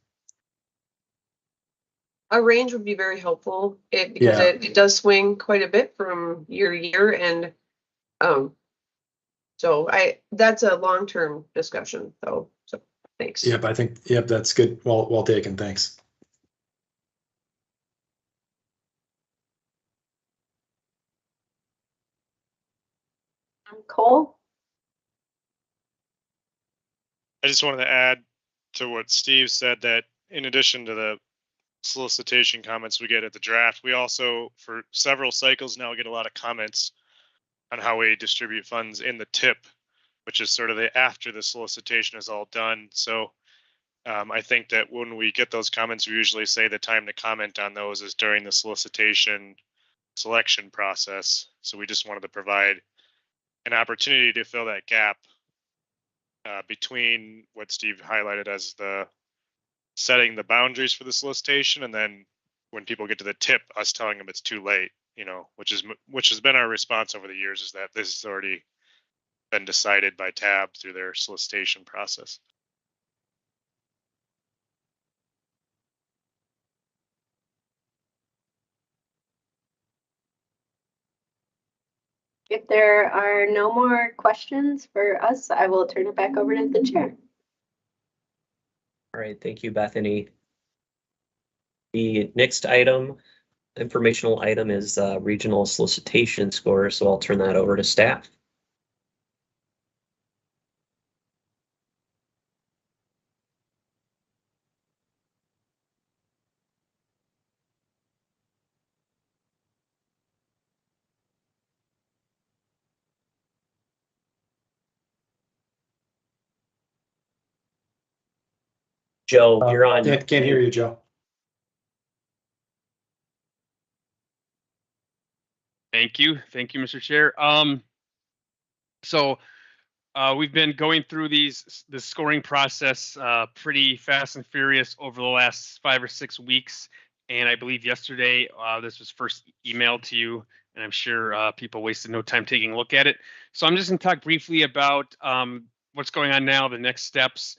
A range would be very helpful because Yeah. it does swing quite a bit from year to year, and so that's a long-term discussion though. So thanks. Yep, I think that's good. Well taken. Thanks. Cole? I just wanted to add to what Steve said that in addition to the solicitation comments we get at the draft, we also, for several cycles now, get a lot of comments on how we distribute funds in the tip, which is sort of after the solicitation is all done. So I think that when we get those comments, we usually say the time to comment on those is during the solicitation selection process. So we just wanted to provide an opportunity to fill that gap between what Steve highlighted as the setting the boundaries for the solicitation, and then when people get to the tip, us telling them it's too late, which has been our response over the years, is that this has already been decided by TAB through their solicitation process. If there are no more questions for us, I will turn it back over to the chair. All right, thank you, Bethany. The next informational item is regional solicitation score, so I'll turn that over to staff. Joe, you're on. Can't hear you, Joe. Thank you, Mr. Chair. So we've been going through the scoring process pretty fast and furious over the last 5 or 6 weeks, and I believe yesterday this was first emailed to you, and I'm sure people wasted no time taking a look at it. So I'm just going to talk briefly about what's going on now, the next steps,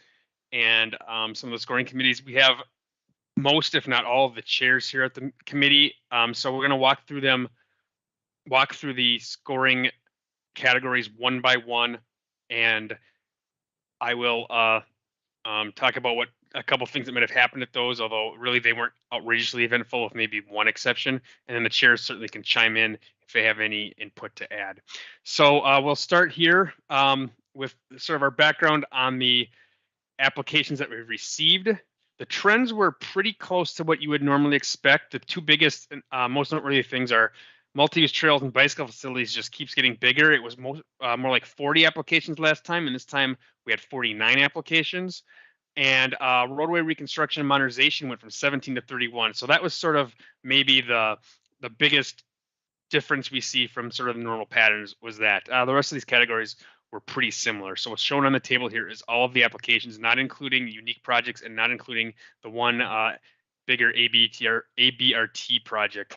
and some of the scoring committees. We have most, if not all, of the chairs here at the committee, so we're going to walk through the scoring categories one by one, and I will talk about a couple things that might have happened at those, although really they weren't outrageously eventful with maybe one exception, and then the chairs certainly can chime in if they have any input to add. So we'll start here with sort of our background on the applications that we've received. The trends were pretty close to what you would normally expect. The two biggest, most noteworthy things are multi-use trails and bicycle facilities just keeps getting bigger. It was more like 40 applications last time, and this time we had 49 applications. And roadway reconstruction and modernization went from 17 to 31. So that was sort of maybe the biggest difference we see from sort of the normal patterns was that. The rest of these categories were pretty similar. So what's shown on the table here is all of the applications, not including unique projects and not including the one bigger ABRT project.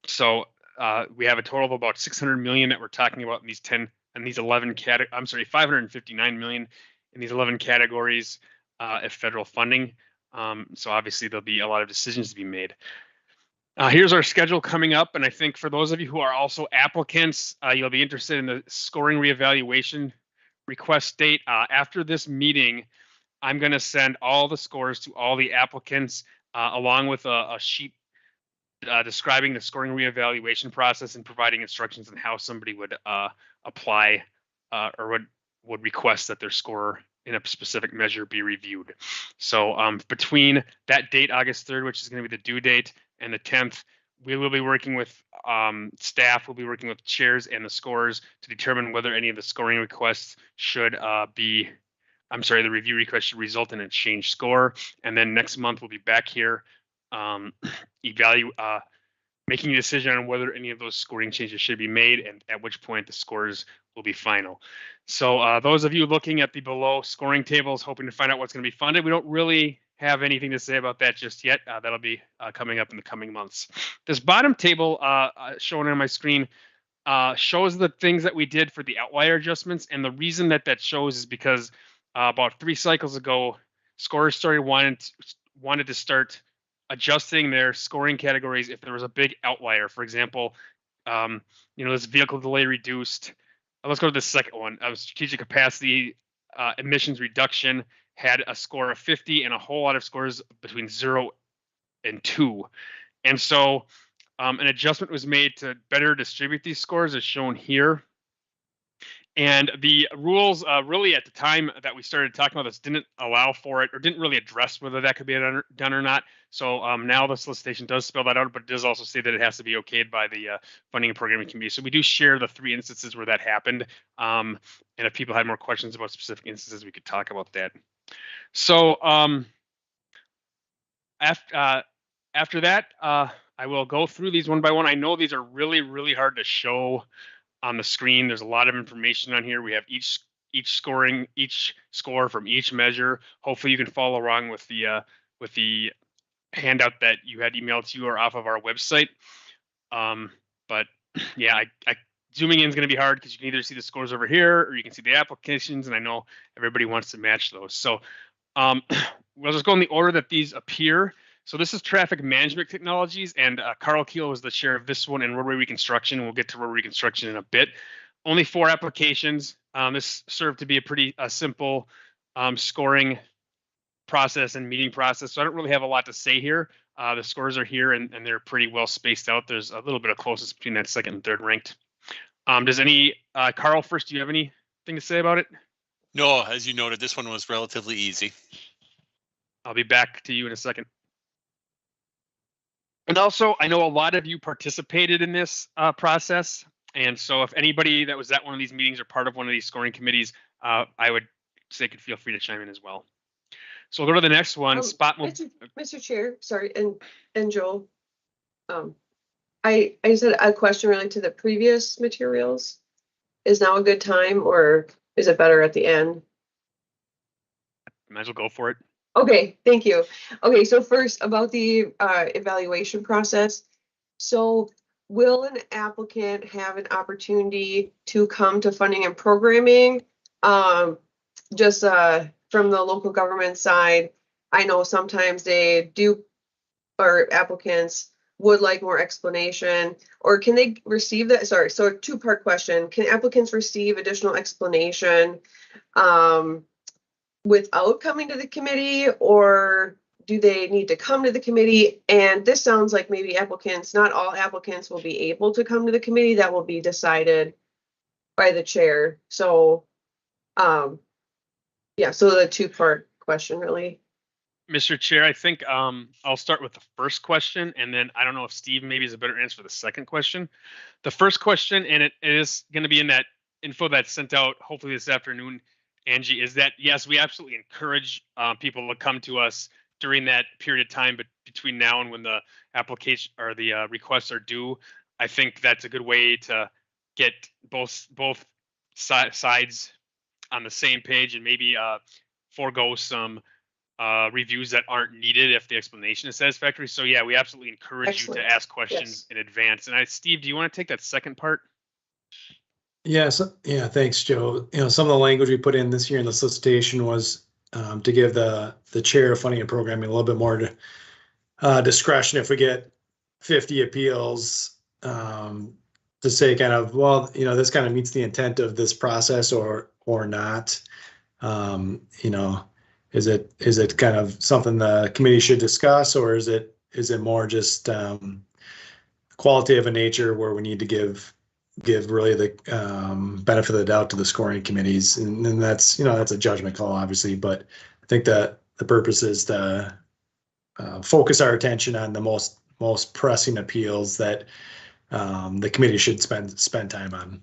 So we have a total of about 600 million that we're talking about in these 10 and these 11 I'm sorry, 559 million in these 11 categories of federal funding. So obviously there'll be a lot of decisions to be made. Here's our schedule coming up, and I think for those of you who are also applicants, you'll be interested in the scoring reevaluation request date. After this meeting, I'm going to send all the scores to all the applicants along with a sheet describing the scoring reevaluation process and providing instructions on how somebody would apply or would request that their score in a specific measure be reviewed. So between that date, August 3rd, which is going to be the due date, and the 10th, we will be working with staff, we'll be working with chairs and the scorers to determine whether any of the scoring requests should the review request should result in a changed score. And then next month, we'll be back here making a decision on whether any of those scoring changes should be made, and at which point the scores will be final. So those of you looking at the below scoring tables, hoping to find out what's going to be funded, we don't really have anything to say about that just yet. That'll be coming up in the coming months. This bottom table shown on my screen shows the things that we did for the outlier adjustments. And the reason that shows is because about 3 cycles ago, scorers wanted to start adjusting their scoring categories if there was a big outlier. For example, this vehicle delay reduced. Let's go to the second one. Strategic capacity emissions reduction had a score of 50 and a whole lot of scores between 0 and 2. And so an adjustment was made to better distribute these scores as shown here. And the rules really at the time that we started talking about this didn't allow for it, or didn't really address whether that could be done or not. So now the solicitation does spell that out, but it does also say that it has to be okayed by the Funding and Programming Committee. So we do share the 3 instances where that happened. And if people had more questions about specific instances, we could talk about that. So after that, I will go through these one by one. I know these are really, really hard to show on the screen. There's a lot of information on here. We have each score from each measure. Hopefully you can follow along with the handout that you had emailed to you or off of our website. But yeah, zooming in is going to be hard because you can either see the scores over here or you can see the applications, and I know everybody wants to match those. So we'll just go in the order that these appear. So this is traffic management technologies, and Carl Keel was the chair of this one, and Roadway Reconstruction. We'll get to Roadway Reconstruction in a bit. Only 4 applications. This served to be a pretty simple scoring process and meeting process. So I don't really have a lot to say here. The scores are here, and they're pretty well spaced out. There's a little bit of closeness between that second and third ranked. Carl, first, do you have anything to say about it? No, as you noted, this one was relatively easy. I'll be back to you in a second. And also, I know a lot of you participated in this process. And so if anybody that was at one of these meetings or part of one of these scoring committees, I would say could feel free to chime in as well. So we'll go to the next one. Mr. Chair, sorry, and Joel. I said a question related to the previous materials. Is now a good time, or is it better at the end? Might as well go for it. Okay, thank you. Okay, so first about the evaluation process. So will an applicant have an opportunity to come to funding and programming? Just from the local government side, I know sometimes they do, or applicants would like more explanation, or can they receive that? Sorry, so a 2-part question. Can applicants receive additional explanation without coming to the committee, or do they need to come to the committee? And this sounds like maybe applicants, not all applicants will be able to come to the committee. That will be decided by the chair. So, yeah, so the 2-part question really. Mr. Chair, I think I'll start with the first question, and then I don't know if Steve maybe is a better answer for the second question. The first question, and it is going to be in that info that's sent out hopefully this afternoon, Angie, is that yes, we absolutely encourage people to come to us during that period of time, but between now and when the application or the requests are due. I think that's a good way to get both sides on the same page and maybe forego some reviews that aren't needed if the explanation is satisfactory. So yeah, we absolutely encourage you to ask questions in advance. And Steve, do you want to take that second part? Yes. Yeah. Thanks, Joe. Some of the language we put in this year in the solicitation was to give the chair of funding and programming a little bit more discretion if we get 50 appeals to say kind of, well, this kind of meets the intent of this process or not. Is it kind of something the committee should discuss, or is it more just qualitative in nature where we need to give really the benefit of the doubt to the scoring committees, and that's that's a judgment call, obviously. But I think that the purpose is to focus our attention on the most pressing appeals that the committee should spend time on.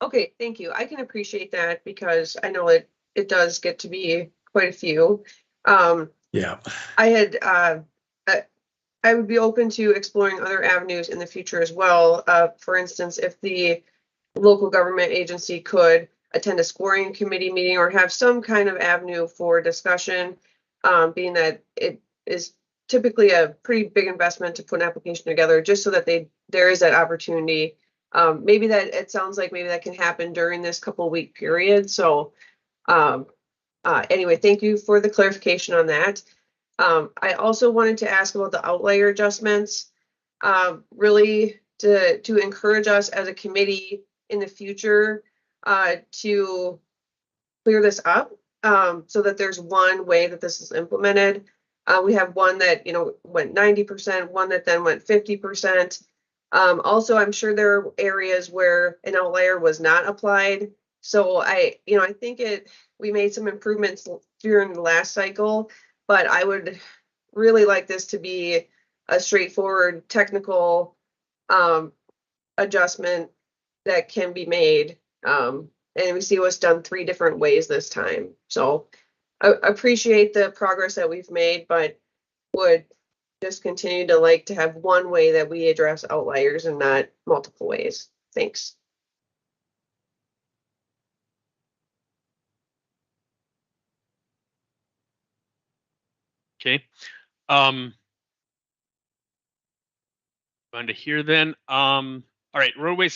Okay, thank you. I can appreciate that because I know it does get to be quite a few. Yeah. I would be open to exploring other avenues in the future as well. For instance, if the local government agency could attend a scoring committee meeting or have some kind of avenue for discussion, being that it is typically a pretty big investment to put an application together, just so that there is that opportunity. Maybe that it sounds like maybe that can happen during this couple-week period. So anyway, thank you for the clarification on that. I also wanted to ask about the outlier adjustments, really to encourage us as a committee in the future to clear this up, so that there's one way that this is implemented. We have one that went 90%, one that then went 50%. Also, I'm sure there are areas where an outlier was not applied. So I think we made some improvements during the last cycle, but I would really like this to be a straightforward technical adjustment that can be made. And we see what's done 3 different ways this time. So I appreciate the progress that we've made, but would just continue to like to have one way that we address outliers and not multiple ways. Thanks. Okay. On to here then. All right, roadway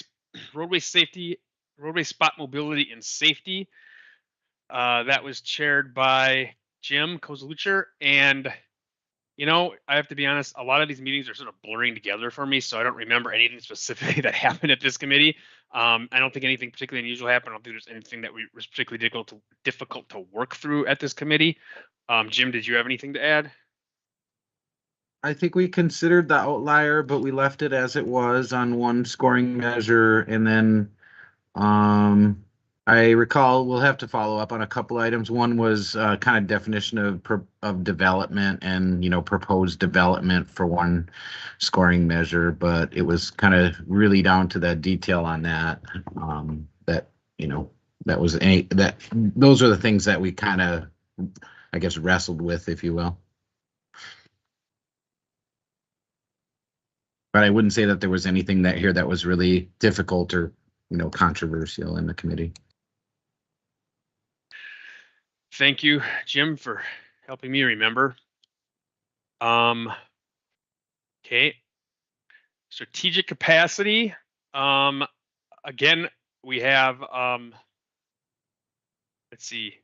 safety, roadway spot mobility and safety. That was chaired by Jim Kozlucher, and I have to be honest, a lot of these meetings are sort of blurring together for me, so I don't remember anything specifically that happened at this committee. I don't think anything particularly unusual happened. I don't think there's anything that was particularly difficult to work through at this committee. Jim, did you have anything to add? I think we considered the outlier, but we left it as it was on one scoring measure. And then I recall we'll have to follow up on a couple items. One was kind of definition of development and, proposed development for one scoring measure, but it was kind of really down to that detail on that. Those are the things that we kind of, I guess, wrestled with, if you will. But I wouldn't say that there was anything that was really difficult or, controversial in the committee. Thank you, Jim, for helping me remember. Okay. Strategic capacity. Again, we have, let's see.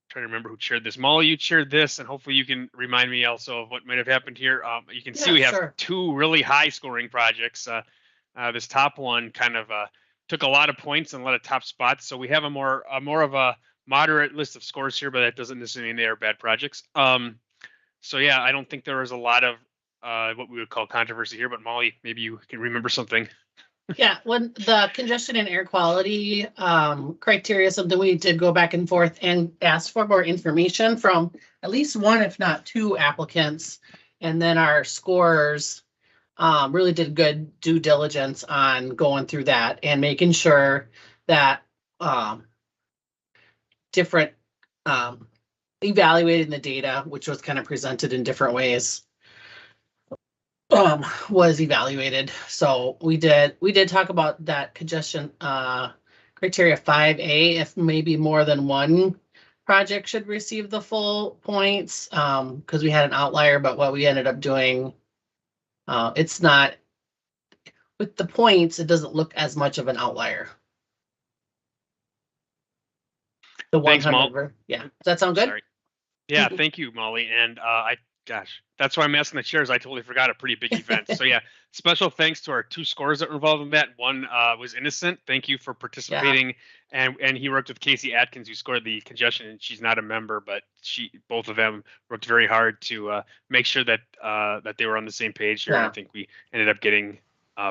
Trying to remember who chaired this. Molly, you chaired this, and hopefully you can remind me also of what might have happened here. You can see we have 2 really high scoring projects. This top one kind of took a lot of points and a lot of top spots. So we have a more of a moderate list of scores here, but that doesn't necessarily mean they are bad projects. So yeah, I don't think there was a lot of what we would call controversy here, but Molly, maybe you can remember something. Yeah, when the congestion and air quality criteria, something we did go back and forth and ask for more information from at least 1, if not 2 applicants. And then our scorers really did good due diligence on going through that and making sure that different evaluating the data, which was kind of presented in different ways, was evaluated. So we did talk about that congestion criteria 5A, if maybe more than one project should receive the full points, because we had an outlier, but what we ended up doing, it's not with the points, it doesn't look as much of an outlier. The 100, yeah. Does that sound good? Sorry. Yeah, thank you, Molly. And gosh, that's why I'm asking the chairs. I totally forgot a pretty big event. So yeah, special thanks to our 2 scorers that were involved in that. One was innocent. Thank you for participating and he worked with Casey Atkins, who scored the congestion, and she's not a member, but both of them worked very hard to make sure that that they were on the same page here. And I think we ended up getting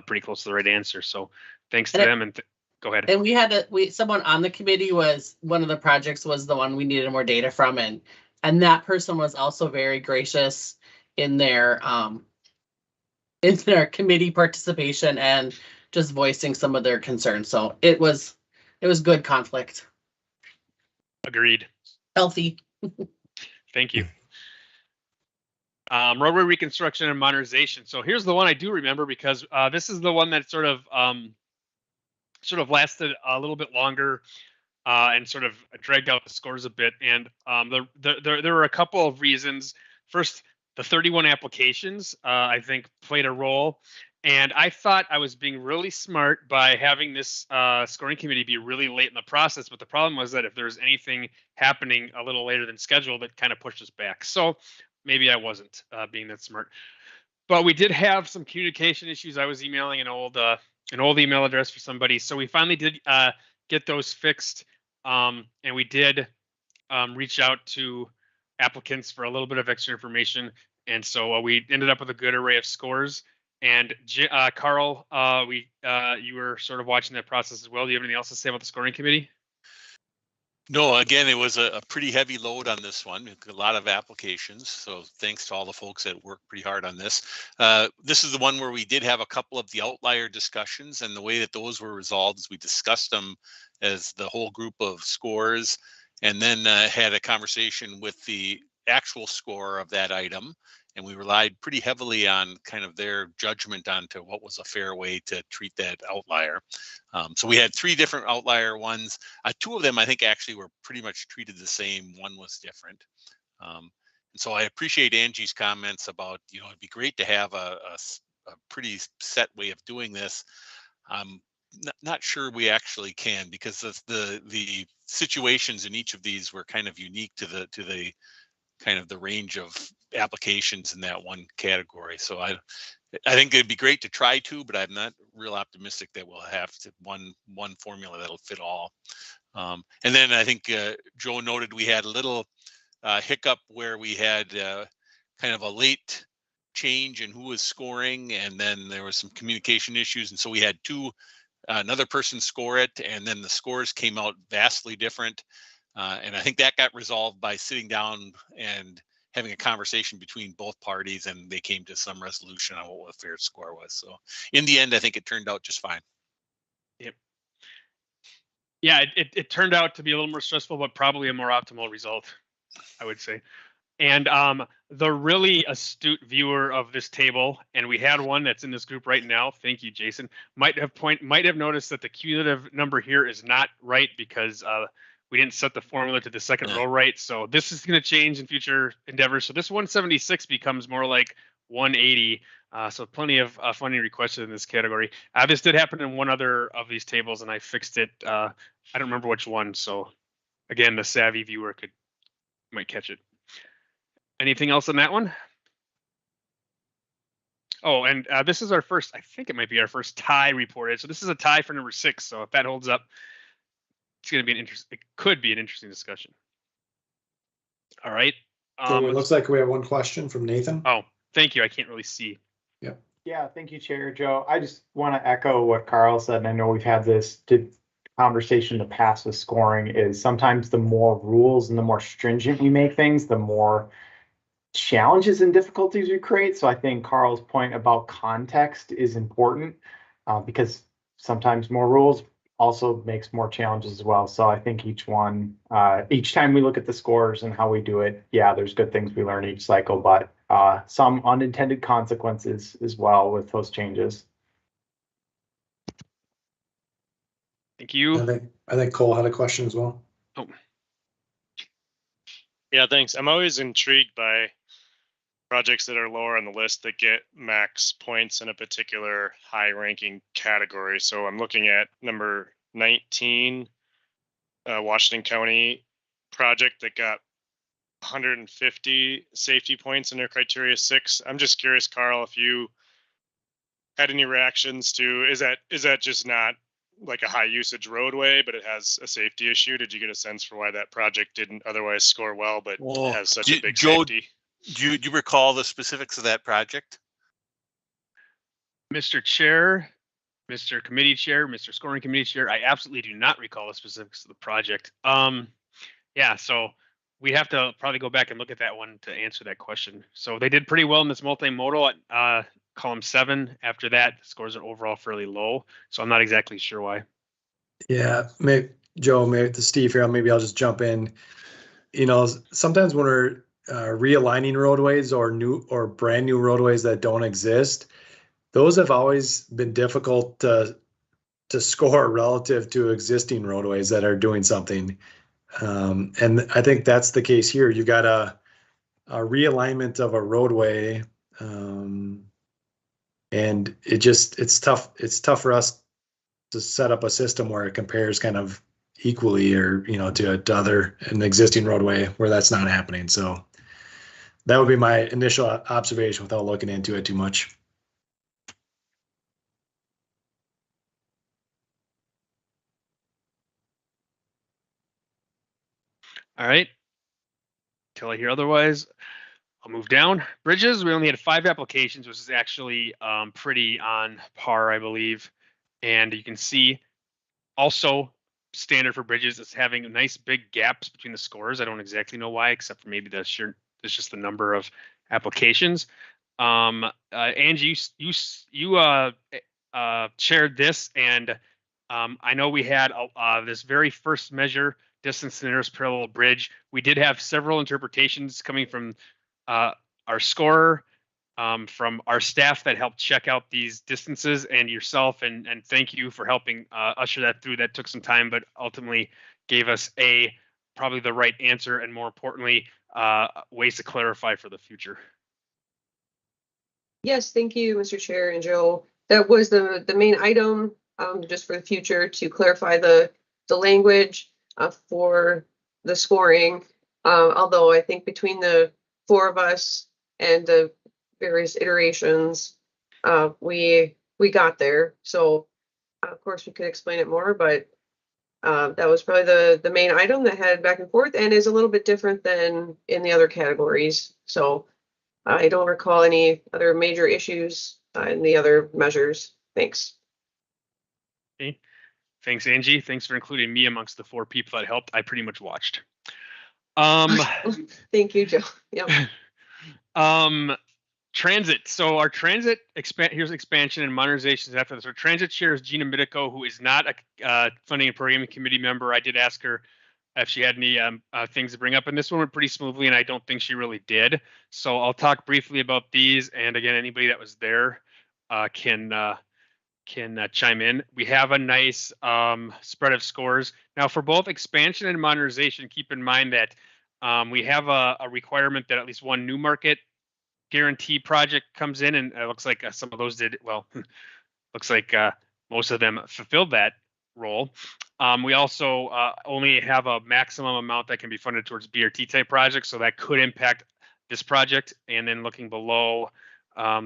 pretty close to the right answer. So thanks to them. And go ahead. And we had someone on the committee was one of the projects was the one we needed more data from, and that person was also very gracious in their committee participation and just voicing some of their concerns. So it was good conflict. Agreed. Healthy. Thank you. Roadway reconstruction and modernization. So here's the one I do remember, because this is the one that sort of lasted a little bit longer and sort of dragged out the scores a bit. And there were a couple of reasons. First, the 31 applications, I think, played a role. And I thought I was being really smart by having this scoring committee be really late in the process. But the problem was that if there was anything happening a little later than scheduled, it kind of pushed us back. So maybe I wasn't being that smart. But we did have some communication issues. I was emailing an old email address for somebody. So we finally did get those fixed. And we did reach out to applicants for a little bit of extra information. And so we ended up with a good array of scores. And Carl, you were sort of watching that process as well. Do you have anything else to say about the scoring committee? No, again, it was a pretty heavy load on this one. A lot of applications. So thanks to all the folks that worked pretty hard on this. This is the one where we did have a couple of the outlier discussions, and the way that those were resolved is we discussed them as the whole group of scores, and then had a conversation with the actual score of that item. And we relied pretty heavily on kind of their judgment onto what was a fair way to treat that outlier. So we had 3 different outlier ones. 2 of them, I think, actually were pretty much treated the same. One was different. And so I appreciate Angie's comments about, it'd be great to have a pretty set way of doing this. I'm not sure we actually can, because the situations in each of these were kind of unique to the kind of the range of applications in that one category. So I think it'd be great to try to, but I'm not real optimistic that we'll have one formula that'll fit all. And then I think Joe noted we had a little hiccup where we had kind of a late change in who was scoring, and then there was some communication issues, and so we had another person score it, and then the scores came out vastly different. And I think that got resolved by sitting down and having a conversation between both parties, and they came to some resolution on what a fair score was. So in the end, I think it turned out just fine. Yep. Yeah, it turned out to be a little more stressful, but probably a more optimal result, I would say. And the really astute viewer of this table, and we had one that's in this group right now, thank you, Jason, might have noticed that the cumulative number here is not right, because we didn't set the formula to the second row right. So this is going to change in future endeavors. So this 176 becomes more like 180. So plenty of funding requested in this category. This did happen in one other of these tables, and I fixed it. I don't remember which one. So again, the savvy viewer might catch it. Anything else on that one? Oh, and this is our first, I think it might be our first tie reported. So this is a tie for number 6. So if that holds up, it's going to be it could be an interesting discussion. All right. So it looks like we have one question from Nathan. Oh, thank you. I can't really see. Yep. Yeah, thank you, Chair Joe. I just want to echo what Carl said, and I know we've had this conversation in the past with scoring, is sometimes the more rules and the more stringent we make things, the more challenges and difficulties we create. So I think Carl's point about context is important, because sometimes more rules also makes more challenges as well. So I think each time we look at the scores and how we do it, yeah, there's good things we learn each cycle, but some unintended consequences as well with those changes. Thank you. I think Cole had a question as well. Oh. Yeah, thanks. I'm always intrigued by projects that are lower on the list that get max points in a particular high ranking category. So I'm looking at number 19, Washington County project that got 150 safety points in their criteria 6. I'm just curious, Carl, if you had any reactions to, is that just not like a high usage roadway, but it has a safety issue. Did you get a sense for why that project didn't otherwise score well, but has such a big Joe, safety? Do you recall the specifics of that project? Mr. Chair, Mr. Committee Chair, Mr. Scoring Committee Chair, I absolutely do not recall the specifics of the project. Yeah, so we have to probably go back and look at that one to answer that question. So they did pretty well in this multimodal at column 7. After that, the scores are overall fairly low. So I'm not exactly sure why. Yeah, maybe Joe, maybe to Steve here, maybe I'll just jump in. You know, sometimes when we're realigning roadways or brand new roadways that don't exist, those have always been difficult to score relative to existing roadways that are doing something. And I think that's the case here. You got a realignment of a roadway, and it's tough. It's tough for us to set up a system where it compares kind of equally, or to an existing roadway where that's not happening. So that would be my initial observation without looking into it too much. All right. Till I hear otherwise, I'll move down. Bridges, we only had 5 applications, which is actually pretty on par, I believe. And you can see also standard for bridges is having nice big gaps between the scores. I don't exactly know why, except for maybe that's just the number of applications. Angie, you shared this, and I know we had this very first measure, distance to the nearest parallel bridge. We did have several interpretations coming from our scorer, from our staff that helped check out these distances, and yourself, and thank you for helping usher that through. That took some time, but ultimately gave us probably the right answer, and more importantly, ways to clarify for the future. Yes, thank you, Mr. Chair and Joe. That was the main item, just for the future, to clarify the language for the scoring. Although I think between the 4 of us and the various iterations, we got there. So of course we could explain it more, but that was probably the main item that had back and forth and is a little bit different than in the other categories. So I don't recall any other major issues in the other measures. Thanks. Okay. Thanks, Angie. Thanks for including me amongst the 4 people that helped. I pretty much watched. Thank you, Joe. Yep. Transit. So our transit here's expansion and modernizations after this. Our transit chair is Gina Midico, who is not a funding and programming committee member. I did ask her if she had any things to bring up, and this one went pretty smoothly, and I don't think she really did. So I'll talk briefly about these, and again, anybody that was there can chime in. We have a nice spread of scores. Now for both expansion and modernization, keep in mind that we have a requirement that at least one new market guarantee project comes in, and it looks like some of those did well. Looks like most of them fulfilled that role. We also only have a maximum amount that can be funded towards BRT type projects, so that could impact this project. And then looking below,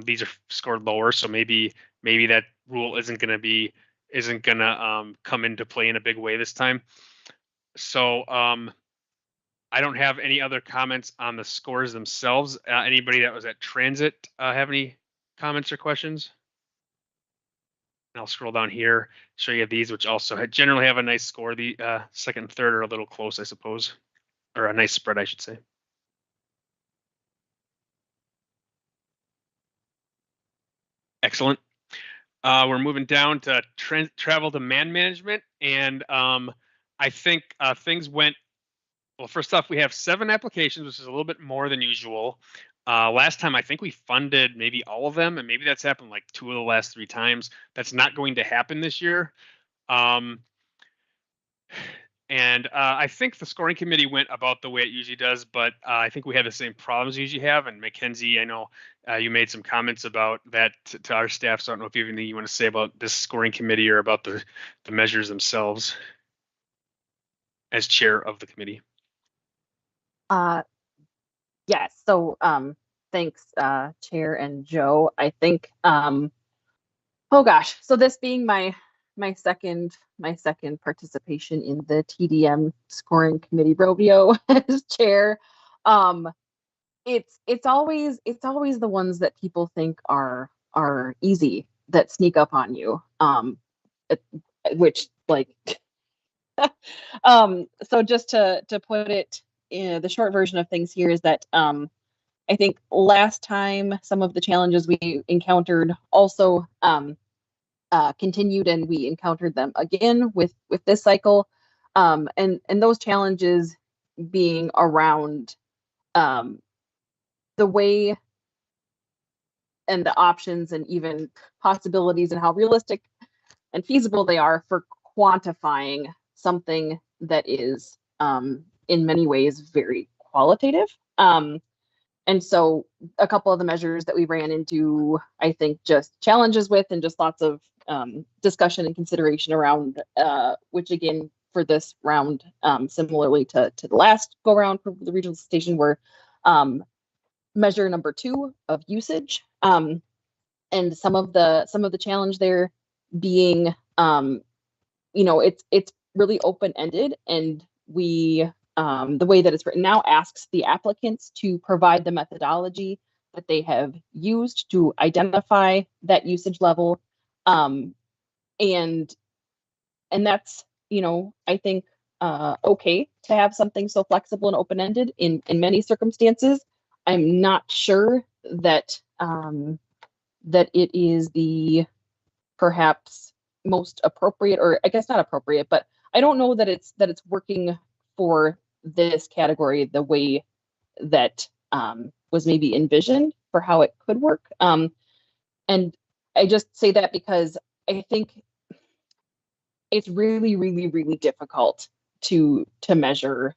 these are scored lower, so maybe that rule isn't gonna come into play in a big way this time. So I don't have any other comments on the scores themselves. Anybody that was at transit have any comments or questions? And I'll scroll down here, show you these, which also generally have a nice score. The second and third are a little close, I suppose, or a nice spread, I should say. Excellent. We're moving down to travel demand management, and I think things went well. First off, we have 7 applications, which is a little bit more than usual. Last time, I think we funded maybe all of them, and maybe that's happened like 2 of the last 3 times. That's not going to happen this year. And I think the scoring committee went about the way it usually does, but I think we had the same problems we usually have. And Mackenzie, I know you made some comments about that to our staff, so I don't know if you have anything you want to say about this scoring committee or about the measures themselves as chair of the committee. Yes. So thanks, Chair and Joe. I think, oh gosh, so this being my my second participation in the TDM scoring committee rodeo as chair. It's always the ones that people think are easy that sneak up on you. Which like so just to put it in the short version of things here is that I think last time some of the challenges we encountered also continued, and we encountered them again with this cycle, and those challenges being around the way and the options and even possibilities and how realistic and feasible they are for quantifying something that is in many ways very qualitative. And so a couple of the measures that we ran into, I think, just challenges with and just lots of discussion and consideration around, which again, for this round, similarly to the last go round for the regional station, were measure number 2 of usage. And some of the challenge there being, it's really open-ended, and we the way that it's written now asks the applicants to provide the methodology that they have used to identify that usage level. And that's, I think okay to have something so flexible and open-ended in many circumstances. I'm not sure that that it is the perhaps most appropriate, or I guess not appropriate, but I don't know that it's working for this category the way that was maybe envisioned for how it could work. And I just say that because I think it's really, really, really difficult to measure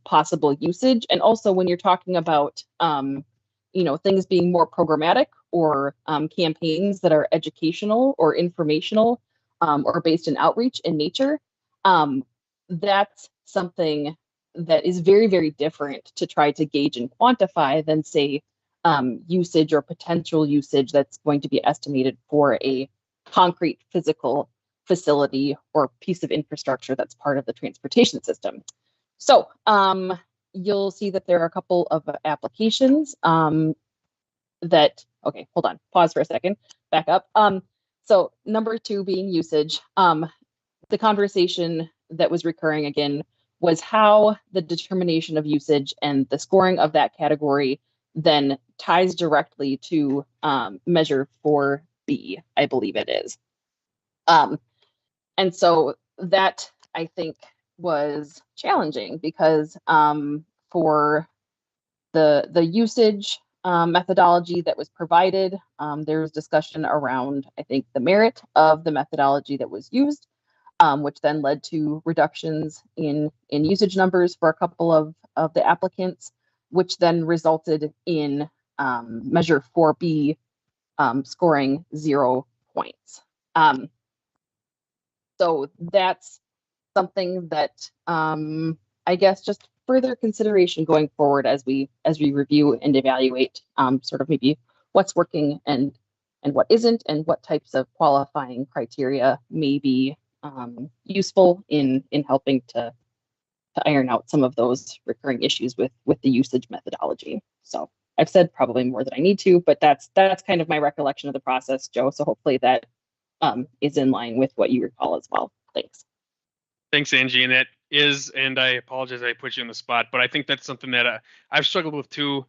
possible usage. And also when you're talking about things being more programmatic or campaigns that are educational or informational or based in outreach in nature, that's something that is very, very different to try to gauge and quantify than, say, usage or potential usage that's going to be estimated for a concrete physical facility or piece of infrastructure that's part of the transportation system. So you'll see that there are a couple of applications that, okay, hold on, pause for a second, back up. So number 2 being usage. The conversation that was recurring again was how the determination of usage and the scoring of that category then ties directly to measure 4B, I believe it is. And so that, I think, was challenging because for the usage methodology that was provided, there was discussion around, I think, the merit of the methodology that was used, which then led to reductions in usage numbers for a couple of the applicants, which then resulted in measure 4B scoring 0 points. So that's something that I guess just further consideration going forward as we review and evaluate sort of maybe what's working and what isn't, and what types of qualifying criteria may be useful in helping to iron out some of those recurring issues with the usage methodology. So I've said probably more than I need to, but that's kind of my recollection of the process, Joe. So hopefully that is in line with what you recall as well. Thanks. Thanks, Angie. And that is, and I apologize I put you on the spot, but I think that's something that I've struggled with too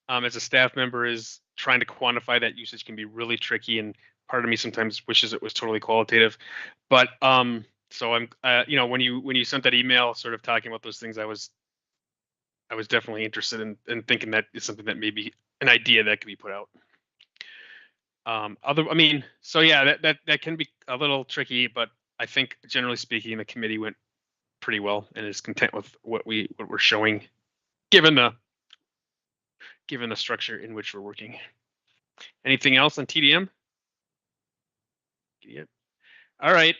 as a staff member, is trying to quantify that usage can be really tricky. And part of me sometimes wishes it was totally qualitative. But so I'm, when you sent that email sort of talking about those things, I was definitely interested in thinking that is something that may be an idea that could be put out. So yeah, that can be a little tricky, but I think generally speaking, the committee went pretty well and is content with what we're showing, given the structure in which we're working. Anything else on TDM? Yeah. All right.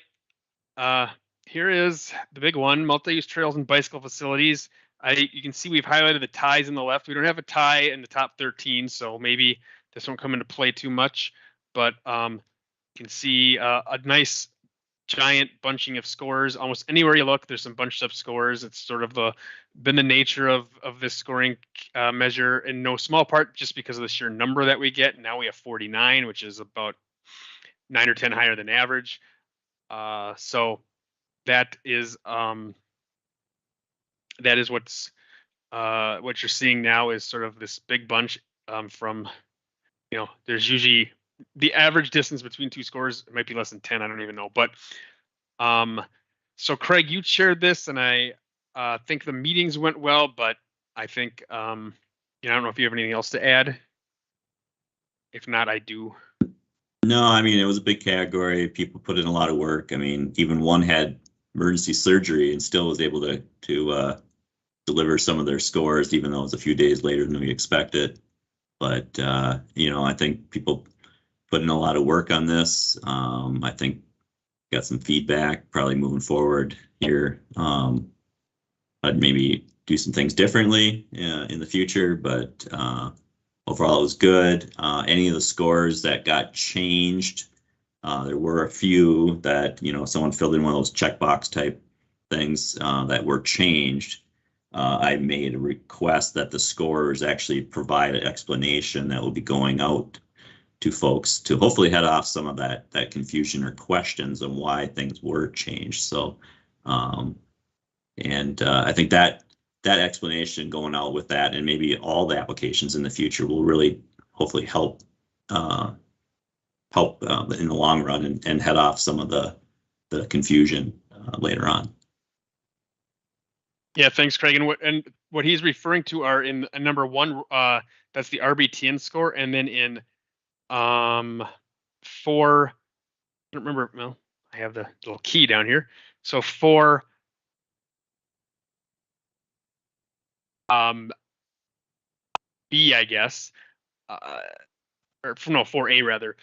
Here is the big one: multi-use trails and bicycle facilities. You can see we've highlighted the ties in the left. We don't have a tie in the top 13, so maybe this won't come into play too much. But you can see a nice giant bunching of scores. Almost anywhere you look, there's some bunched up scores. It's sort of been the nature of this scoring measure, in no small part just because of the sheer number that we get. Now we have 49, which is about 9 or 10 higher than average. So that is what you're seeing now is sort of this big bunch from, there's usually the average distance between two scores. It might be less than 10. I don't even know. But so Craig, you shared this, and I think the meetings went well, but I think, I don't know if you have anything else to add. If not, I do. No, I mean, it was a big category. People put in a lot of work. I mean, even one had emergency surgery and still was able to deliver some of their scores, even though it was a few days later than we expected. But, I think people put in a lot of work on this. I think got some feedback, probably moving forward here. I'd maybe do some things differently in the future, but overall it was good. Any of the scores that got changed, there were a few that, someone filled in one of those checkbox type things that were changed. I made a request that the scorers actually provide an explanation that will be going out to folks to hopefully head off some of that confusion or questions on why things were changed. So, I think that explanation going out with that, and maybe all the applications in the future, will really hopefully help in the long run and head off some of the confusion later on. Yeah, thanks, Craig. And what he's referring to are in number one, that's the RBTN score, and then in 4, I don't remember. Well, I have the little key down here. So 4, B, I guess, or no, 4A rather.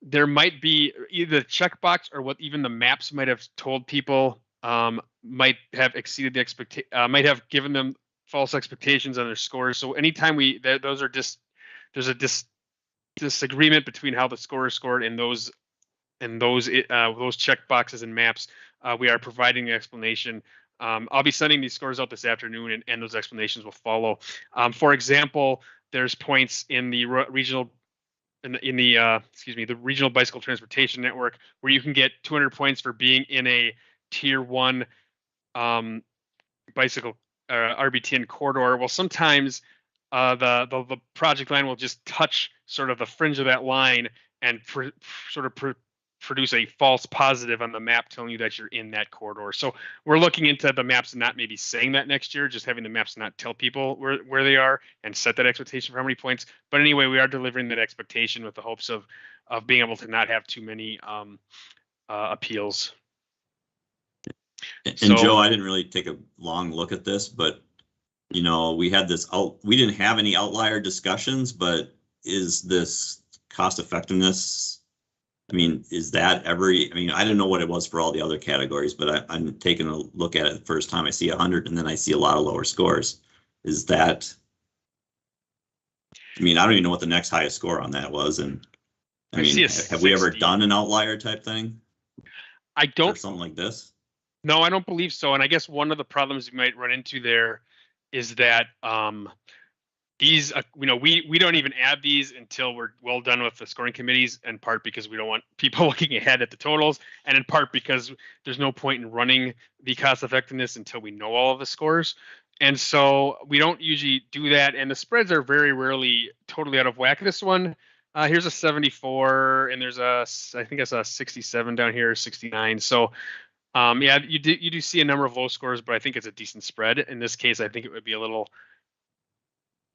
There might be either the checkbox or what even the maps might have told people might have exceeded the might have given them false expectations on their scores. So anytime there's a disagreement between how the score is scored and those checkboxes and maps, we are providing an explanation. I'll be sending these scores out this afternoon, and those explanations will follow. For example, there's points in the regional the Regional Bicycle Transportation Network where you can get 200 points for being in a Tier 1 bicycle RBTN corridor. Well, sometimes the project line will just touch sort of the fringe of that line and produce a false positive on the map telling you that you're in that corridor. So we're looking into the maps not maybe saying that next year, just having the maps not tell people where they are and set that expectation for how many points. But anyway, we are delivering that expectation with the hopes of being able to not have too many appeals. And so, Joe, I didn't really take a long look at this, but we had we didn't have any outlier discussions, but is this cost effectiveness? I mean, is that I didn't know what it was for all the other categories, but I'm taking a look at it the first time. I see 100 and then I see a lot of lower scores. Is that, I don't even know what the next highest score on that was. And have we ever done an outlier type thing? I don't. Or something like this? No, I don't believe so. And I guess one of the problems you might run into there is that these, we don't even add these until we're well done with the scoring committees, in part because we don't want people looking ahead at the totals, and in part because there's no point in running the cost effectiveness until we know all of the scores. And so we don't usually do that. And the spreads are very rarely totally out of whack. This one, here's a 74, and there's I think it's a 67 down here, 69. So yeah, you do see a number of low scores, but I think it's a decent spread. In this case, I think it would be a little,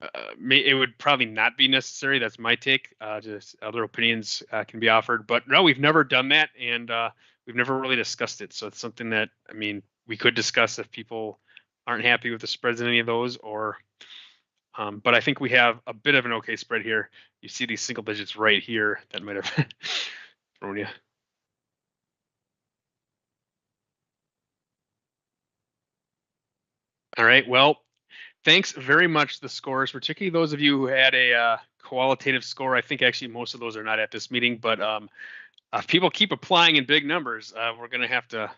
it would probably not be necessary. That's my take. Just other opinions can be offered, but no, we've never done that, and we've never really discussed it. So it's something that, we could discuss if people aren't happy with the spreads in any of those, or, but I think we have a bit of an okay spread here. You see these single digits right here that might have thrown you. All right, well, thanks very much, the scores, particularly those of you who had a qualitative score. I think actually most of those are not at this meeting, but if people keep applying in big numbers, we're going to have to,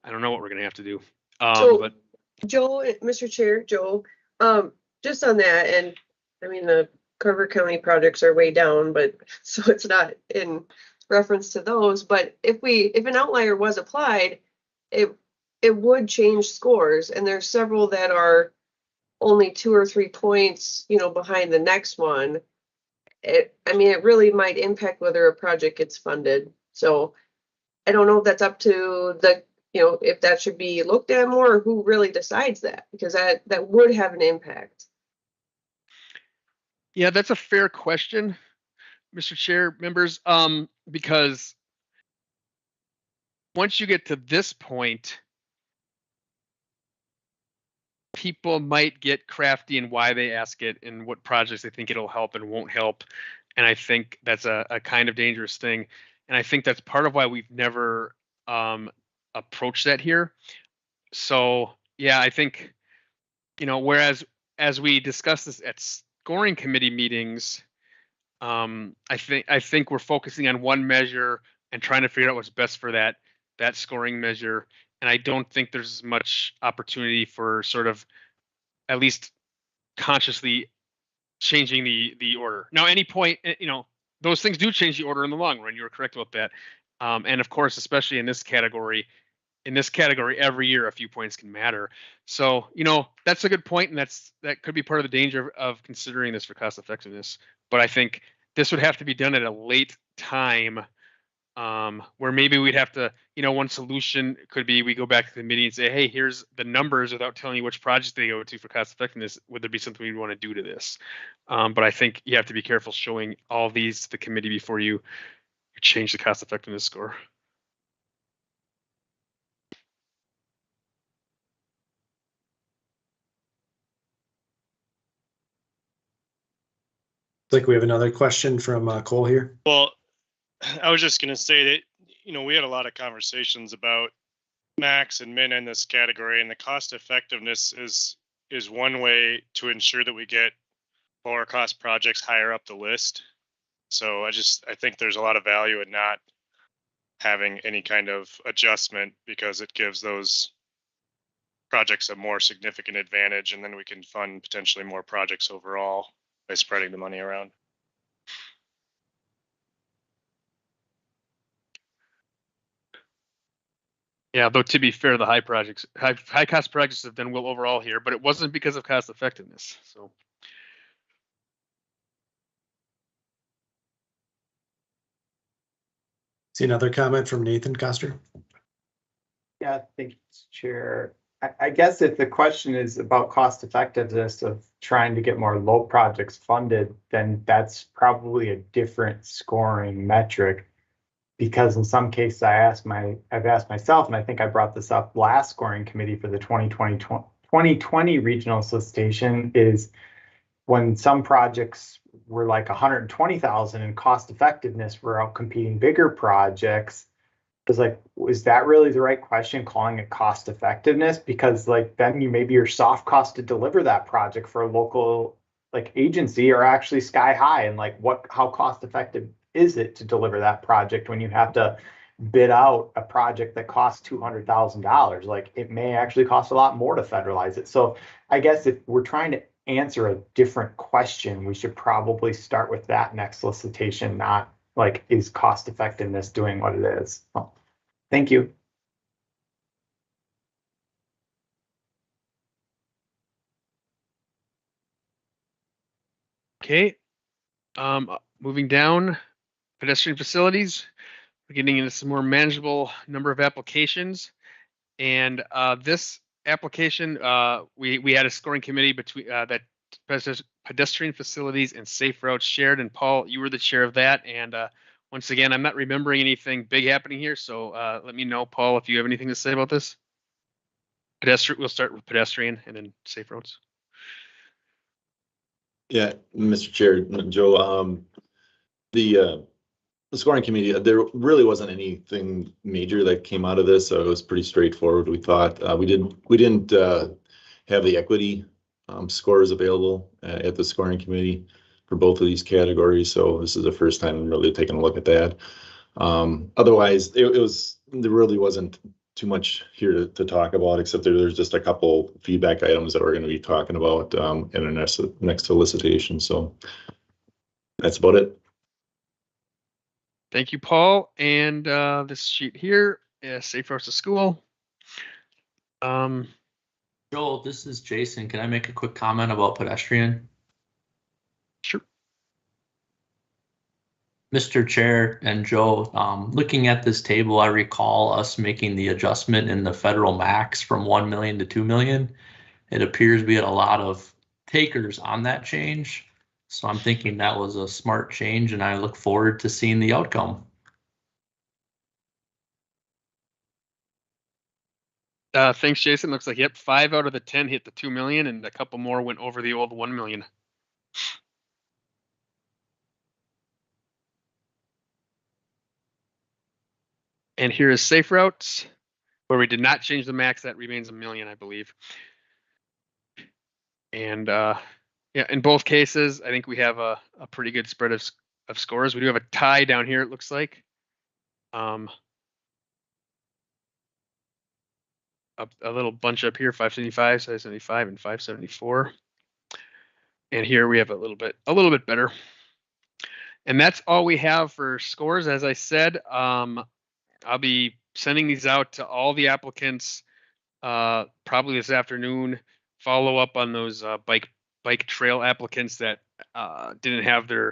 I don't know what we're going to have to do. But Joe, Mr. Chair, Joe, just on that, and I mean, the Carver County projects are way down, but so it's not in reference to those. But if an outlier was applied, it would change scores, and there's several that are only 2 or 3 points, behind the next one. It really might impact whether a project gets funded. So I don't know if that's up to the, if that should be looked at more, or who really decides that, because that would have an impact. Yeah, that's a fair question, Mr. Chair, members, because once you get to this point, people might get crafty in why they ask it and what projects they think it'll help and won't help. And I think that's a kind of dangerous thing. And I think that's part of why we've never approached that here. So yeah, I think, whereas as we discuss this at scoring committee meetings, I think we're focusing on one measure and trying to figure out what's best for that scoring measure. And I don't think there's as much opportunity for sort of at least consciously changing the order. Now, any point, those things do change the order in the long run. You were correct about that. And of course, especially in this category, every year a few points can matter. So, that's a good point, and that could be part of the danger of considering this for cost effectiveness. But I think this would have to be done at a late time, where maybe we'd have to, one solution could be we go back to the meeting and say, hey, here's the numbers without telling you which projects they go to for cost effectiveness. Would there be something we'd want to do to this? But I think you have to be careful showing all these to the committee before you change the cost effectiveness score. It's like we have another question from Cole here. Well, I was just going to say that, we had a lot of conversations about max and min in this category, and the cost effectiveness is one way to ensure that we get lower cost projects higher up the list. So I think there's a lot of value in not having any kind of adjustment, because it gives those projects a more significant advantage, and then we can fund potentially more projects overall by spreading the money around. Yeah, though to be fair, the high cost projects have done well overall here, but it wasn't because of cost effectiveness. So. See another comment from Nathan Koster. Yeah, thank you, Chair. I guess if the question is about cost effectiveness of trying to get more low projects funded, then that's probably a different scoring metric. Because in some cases I've asked myself, and I think I brought this up last scoring committee for the 2020 regional solicitation, is when some projects were like 120,000 in cost effectiveness, we're out competing bigger projects. It was like, is that really the right question, calling it cost effectiveness? Because then maybe your soft cost to deliver that project for a local agency are actually sky high, and how cost effective is it to deliver that project when you have to bid out a project that costs $200,000? It may actually cost a lot more to federalize it. So I guess if we're trying to answer a different question, we should probably start with that next solicitation, not is cost effectiveness doing what it is? Well, thank you. Okay, moving down, pedestrian facilities. We're getting into some more manageable number of applications. And this application, we had a scoring committee between that pedestrian facilities and safe routes shared. And Paul, you were the chair of that. And once again, I'm not remembering anything big happening here. So let me know, Paul, if you have anything to say about this. Pedestrian, we'll start with pedestrian and then safe routes. Yeah, Mr. Chair, Joe, the scoring committee, there really wasn't anything major that came out of this, so it was pretty straightforward. We thought we didn't have the equity scores available at the scoring committee for both of these categories, so this is the first time really taking a look at that. Otherwise, there really wasn't too much here to talk about, except there's just a couple feedback items that we're going to be talking about in our next solicitation. So that's about it. Thank you, Paul. And this sheet here is Safe Routes to School. Joel, this is Jason. Can I make a quick comment about pedestrian? Sure. Mr. Chair and Joe, looking at this table, I recall us making the adjustment in the federal max from 1 million to 2 million. It appears we had a lot of takers on that change. So I'm thinking that was a smart change, and I look forward to seeing the outcome. Thanks, Jason. Looks like, yep, 5 out of the 10 hit the 2 million, and a couple more went over the old 1 million. And here is Safe Routes, where we did not change the max. That remains 1 million, I believe. And yeah, in both cases, I think we have a pretty good spread of scores. We do have a tie down here, it looks like. A little bunch up here, 575, 575, and 574. And here we have a little bit better. And that's all we have for scores. As I said, I'll be sending these out to all the applicants probably this afternoon. Follow up on those bike trail applicants that didn't have the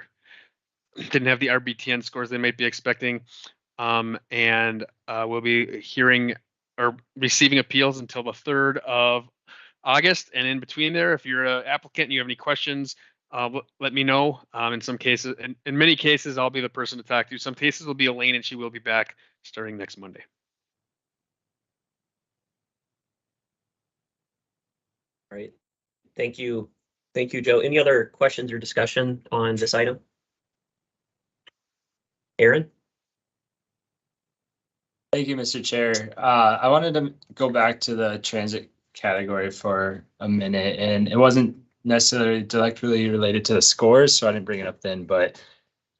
RBTN scores they might be expecting. And we'll be hearing or receiving appeals until the 3rd of August. And in between there, if you're an applicant and you have any questions, let me know. In some cases, in many cases, I'll be the person to talk to. Some cases will be Elaine, and she will be back starting next Monday. All right. Thank you. Thank you, Joe. Any other questions or discussion on this item? Aaron? Thank you, Mr. Chair. I wanted to go back to the transit category for a minute, and it wasn't necessarily directly related to the scores, so I didn't bring it up then, but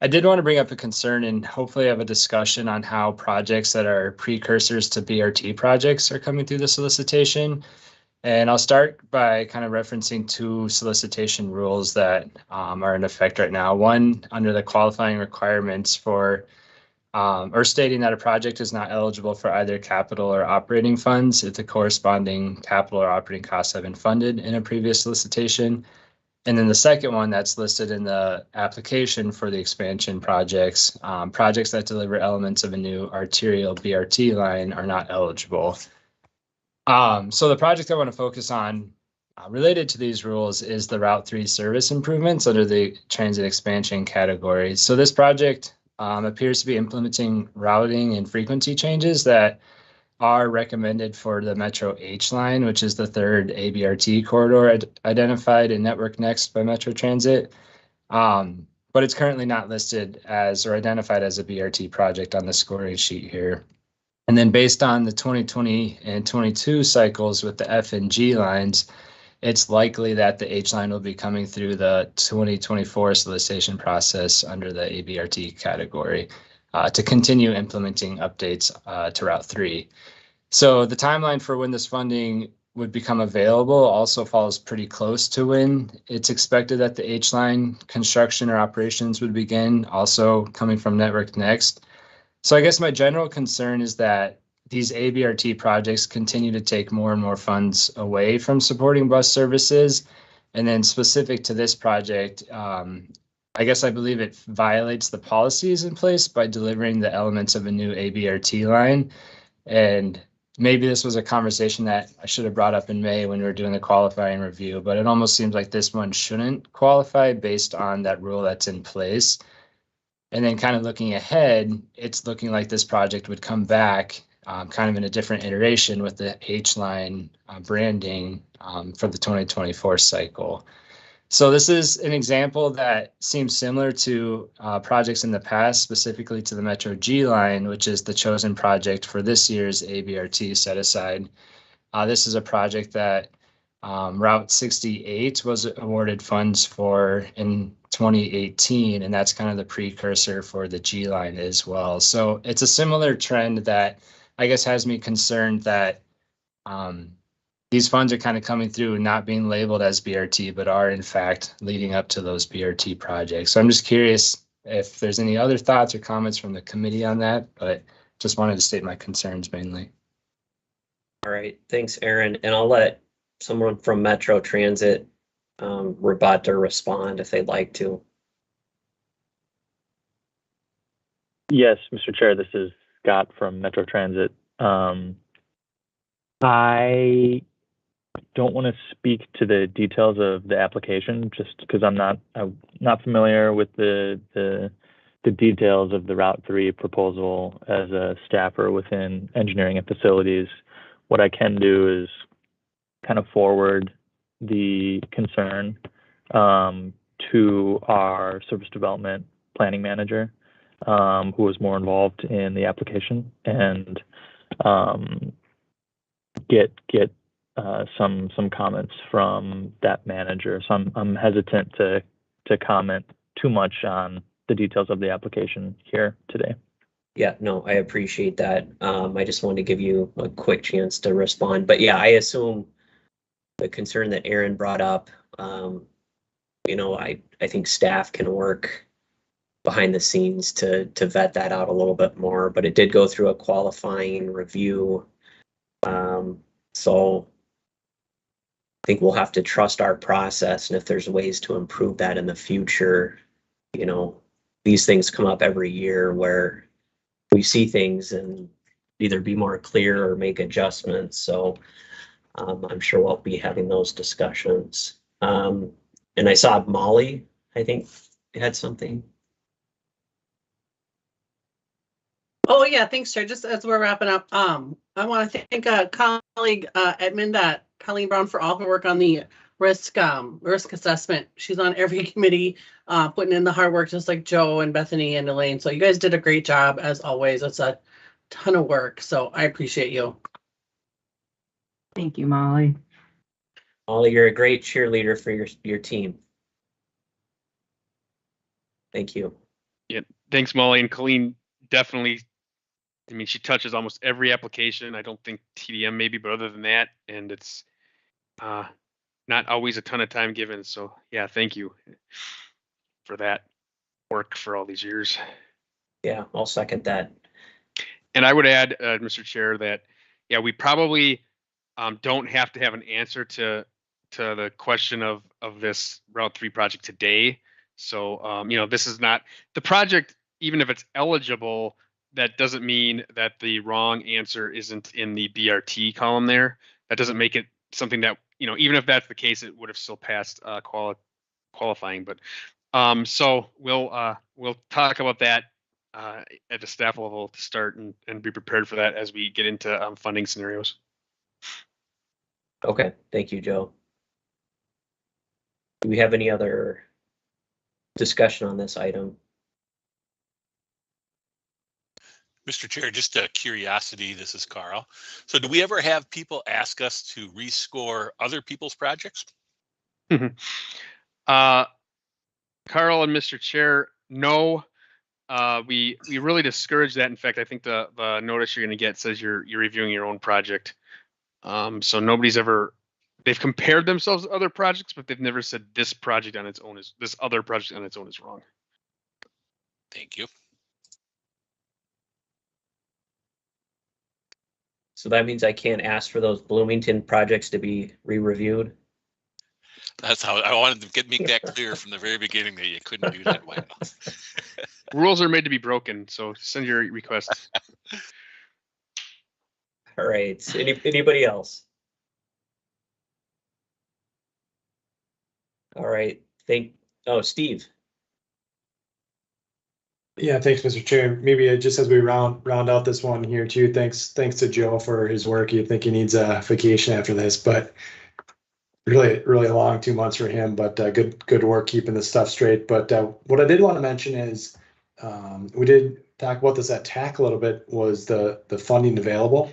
I did want to bring up a concern and hopefully have a discussion on how projects that are precursors to BRT projects are coming through the solicitation. And I'll start by kind of referencing 2 solicitation rules that are in effect right now. One, under the qualifying requirements for or stating that a project is not eligible for either capital or operating funds if the corresponding capital or operating costs have been funded in a previous solicitation. And then the second one that's listed in the application for the expansion projects, projects that deliver elements of a new arterial BRT line are not eligible. So the project I want to focus on related to these rules is the Route 3 service improvements under the transit expansion category. So this project appears to be implementing routing and frequency changes that are recommended for the Metro H line, which is the 3rd ABRT corridor identified in Network Next by Metro Transit. But it's currently not listed as or identified as a BRT project on the scoring sheet here. And then based on the 2020 and 22 cycles with the F and G lines, it's likely that the H line will be coming through the 2024 solicitation process under the ABRT category to continue implementing updates to Route 3. So the timeline for when this funding would become available also falls pretty close to when it's expected that the H line construction or operations would begin, also coming from Network Next. So I guess my general concern is that these ABRT projects continue to take more and more funds away from supporting bus services. And then specific to this project, I guess I believe it violates the policies in place by delivering the elements of a new ABRT line. And maybe this was a conversation that I should have brought up in May when we were doing the qualifying review, but it almost seems like this one shouldn't qualify based on that rule that's in place. And then kind of looking ahead, it's looking like this project would come back kind of in a different iteration with the H-line branding for the 2024 cycle. So this is an example that seems similar to projects in the past, specifically to the Metro G line, which is the chosen project for this year's ABRT set aside. This is a project that Route 68 was awarded funds for in 2018, and that's kind of the precursor for the G line as well. So it's a similar trend that I guess has me concerned that these funds are kind of coming through and not being labeled as BRT, but are in fact leading up to those BRT projects. So I'm just curious if there's any other thoughts or comments from the committee on that, but just wanted to state my concerns mainly. All right, thanks, Aaron. And I'll let someone from Metro Transit rebut or respond if they'd like to. Yes, Mr. Chair, this is Scott from Metro Transit. I don't want to speak to the details of the application just because I'm not familiar with the details of the Route 3 proposal as a staffer within engineering and facilities. What I can do is kind of forward the concern to our service development planning manager, who was more involved in the application, and get some comments from that manager. So I'm hesitant to comment too much on the details of the application here today. Yeah, no, I appreciate that. I just wanted to give you a quick chance to respond. But yeah, I assume the concern that Aaron brought up, you know, I think staff can work behind the scenes to vet that out a little bit more, but it did go through a qualifying review. So I think we'll have to trust our process, and if there's ways to improve that in the future, you know, these things come up every year where we see things and either be more clear or make adjustments. So I'm sure we'll be having those discussions. And I saw Molly, I think, had something. Oh, yeah, thanks, Chair. Just as we're wrapping up, I want to thank a colleague at MnDOT, Colleen Brown, for all her work on the risk assessment. She's on every committee, putting in the hard work, just like Joe and Bethany and Elaine. So you guys did a great job, as always. It's a ton of work, so I appreciate you. Thank you, Molly. Molly, you're a great cheerleader for your team. Thank you. Yeah, thanks, Molly. And Colleen definitely, I mean, she touches almost every application. I don't think TDM maybe, but other than that, and it's not always a ton of time given. So yeah, thank you for that work for all these years. Yeah, I'll second that. And I would add, Mr. Chair, that yeah, we probably don't have to have an answer to the question of this Route 3 project today. So you know, this is not the project. Even if it's eligible, that doesn't mean that the wrong answer isn't in the BRT column there. That doesn't make it something that, you know, even if that's the case, it would have still passed qualifying. But so we'll talk about that at the staff level to start and be prepared for that as we get into funding scenarios. Okay, thank you, Joe. Do we have any other discussion on this item? Mr. Chair, just a curiosity, this is Carl. So do we ever have people ask us to rescore other people's projects? Carl and Mr. Chair, no, we really discourage that. In fact, I think the notice you're going to get says you're reviewing your own project. So nobody's ever, they've compared themselves to other projects, but they've never said this project on its own is, this other project on its own is wrong. Thank you. So that means I can't ask for those Bloomington projects to be re-reviewed? That's how I wanted to make that clear from the very beginning that you couldn't do that. Rules are made to be broken, so send your requests. All right, anybody else? All right, Steve. Yeah, thanks, Mr. Chair. Maybe just as we round out this one here too, thanks to Joe for his work. You think he needs a vacation after this, but really long 2 months for him, but good work keeping this stuff straight. But what I did want to mention is we did talk about this at TAC a little bit, was the funding available.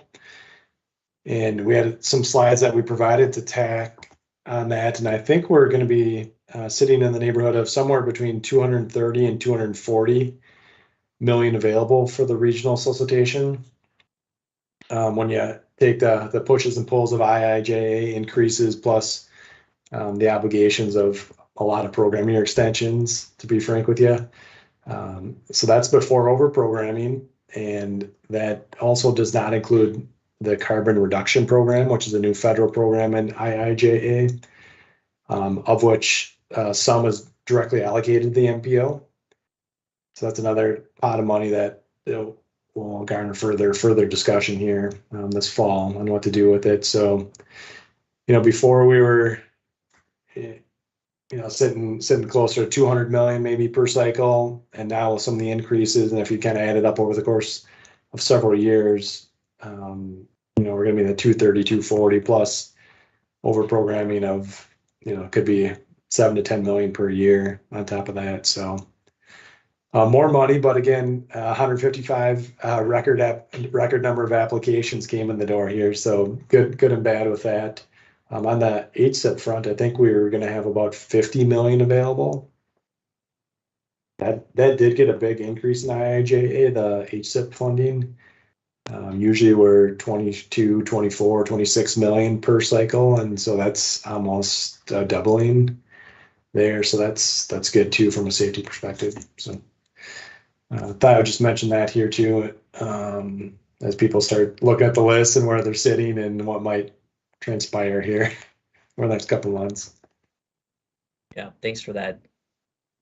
And we had some slides that we provided to TAC on that, and I think we're going to be sitting in the neighborhood of somewhere between 230 and 240 million available for the regional solicitation. When you take the pushes and pulls of IIJA increases plus the obligations of a lot of program year extensions, to be frank with you. So that's before over programming, and that also does not include the carbon reduction program, which is a new federal program in IIJA, of which some is directly allocated to the MPO. So that's another pot of money that will garner further discussion here this fall on what to do with it. So, before we were, sitting closer to 200 million maybe per cycle, and now with some of the increases, and if you kind of add it up over the course of several years, we're going to be in the 230, 240 plus over programming of, could be 7 to 10 million per year on top of that. So more money, but again, 155 record number of applications came in the door here. So good and bad with that. On the HSIP front, I think we were going to have about 50 million available. That did get a big increase in IIJA, the HSIP funding. Usually we're 22, 24, 26 million per cycle. And so that's almost doubling there. So that's good too from a safety perspective. So thought I would just mention that here too, as people start looking at the list and where they're sitting and what might transpire here over the next couple of months. Yeah, thanks for that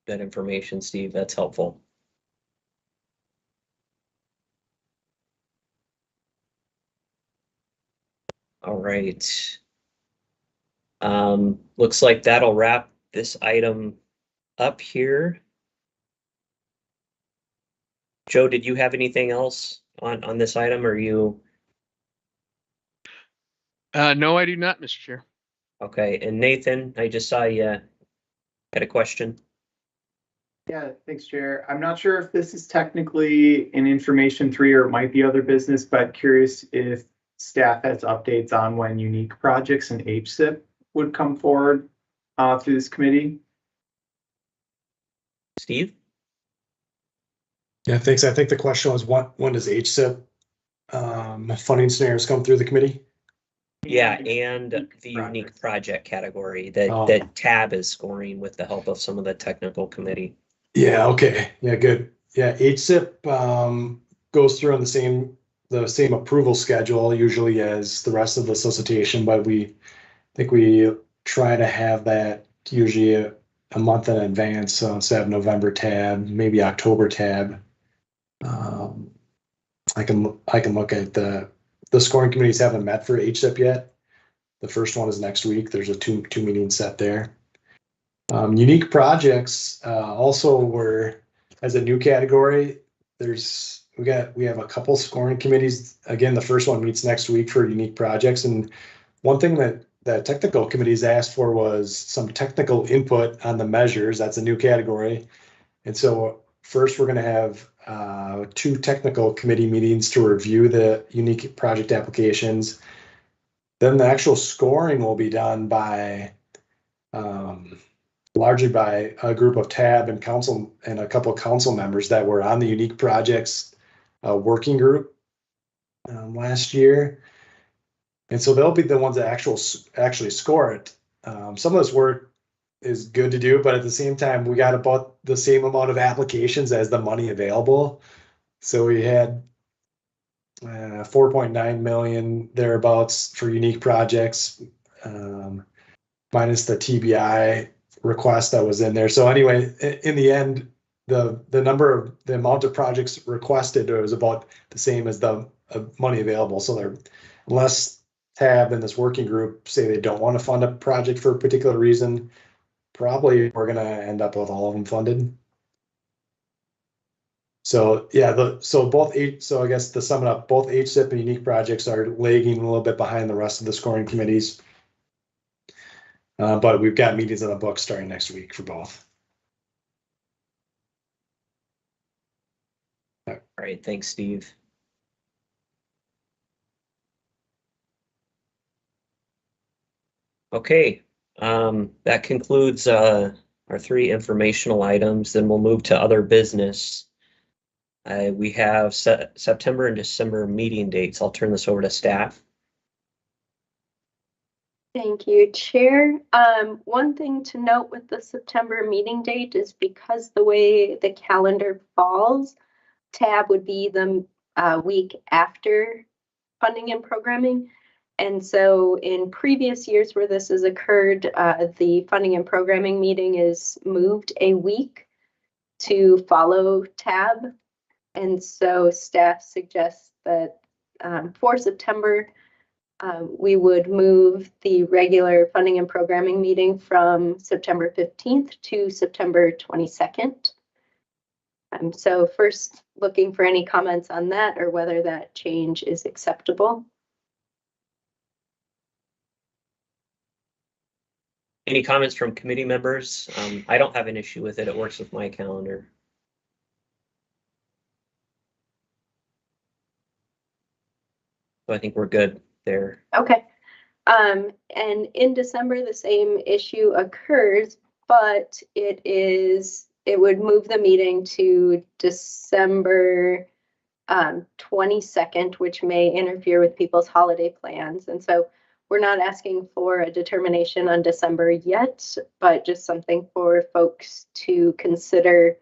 information, Steve. That's helpful. All right. Looks like that'll wrap this item up here. Joe, did you have anything else on this item, or you? No, I do not, Mr. Chair. Okay, and Nathan, I just saw you had a question. Yeah, thanks, Chair. I'm not sure if this is technically in Information 3 or it might be other business, but curious if staff has updates on when unique projects and HSIP would come forward through this committee. Steve? Yeah, thanks. I think the question was when does HSIP funding scenarios come through the committee? Yeah, and the unique project category that TAB is scoring with the help of some of the technical committee. Yeah, okay. Yeah, good. Yeah, HSIP goes through on the same approval schedule usually as the rest of the solicitation, but I think we try to have that usually a month in advance. So instead of November tab, maybe October tab. I can look at the scoring committees haven't met for HSIP yet. The first one is next week. There's a two meeting set there. Unique projects also were as a new category. We have a couple scoring committees. Again, the first one meets next week for unique projects. And one thing that technical committees asked for was some technical input on the measures. That's a new category. And so first we're going to have 2 technical committee meetings to review the unique project applications. Then the actual scoring will be done by largely by a group of TAB and council and a couple of council members that were on the unique projects working group last year. And so they'll be the ones that actually score it. Some of this work is good to do, but at the same time, we got about the same amount of applications as the money available. So we had 4.9 million thereabouts for unique projects, minus the TBI request that was in there. So anyway, in the end, the amount of projects requested was about the same as the money available. So unless TAB and this working group say they don't want to fund a project for a particular reason, probably we're going to end up with all of them funded. So yeah, so I guess to sum it up, both HSIP and unique projects are lagging a little bit behind the rest of the scoring committees. But we've got meetings on the book starting next week for both. All right, thanks, Steve. Okay, That concludes our 3 informational items. Then we'll move to other business. We have September and December meeting dates. I'll turn this over to staff. Thank you, Chair. One thing to note with the September meeting date is because the way the calendar falls, TAB would be the week after funding and programming. And so in previous years where this has occurred, the funding and programming meeting is moved a week to follow TAB. And so staff suggests that for September, we would move the regular funding and programming meeting from September 15th to September 22nd. So first, looking for any comments on that or whether that change is acceptable. Any comments from committee members? I don't have an issue with it. It works with my calendar. So I think we're good there. Okay. And in December, the same issue occurs, but it would move the meeting to December 22nd, which may interfere with people's holiday plans. And so we're not asking for a determination on December yet, but just something for folks to consider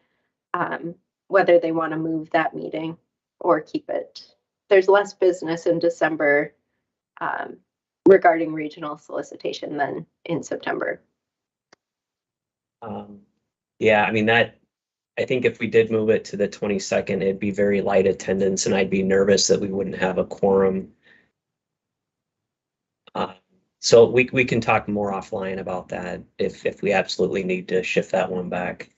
whether they want to move that meeting or keep it. There's less business in December regarding regional solicitation than in September. Yeah, I mean, I think if we did move it to the 22nd, it'd be very light attendance and I'd be nervous that we wouldn't have a quorum. So we can talk more offline about that if we absolutely need to shift that one back.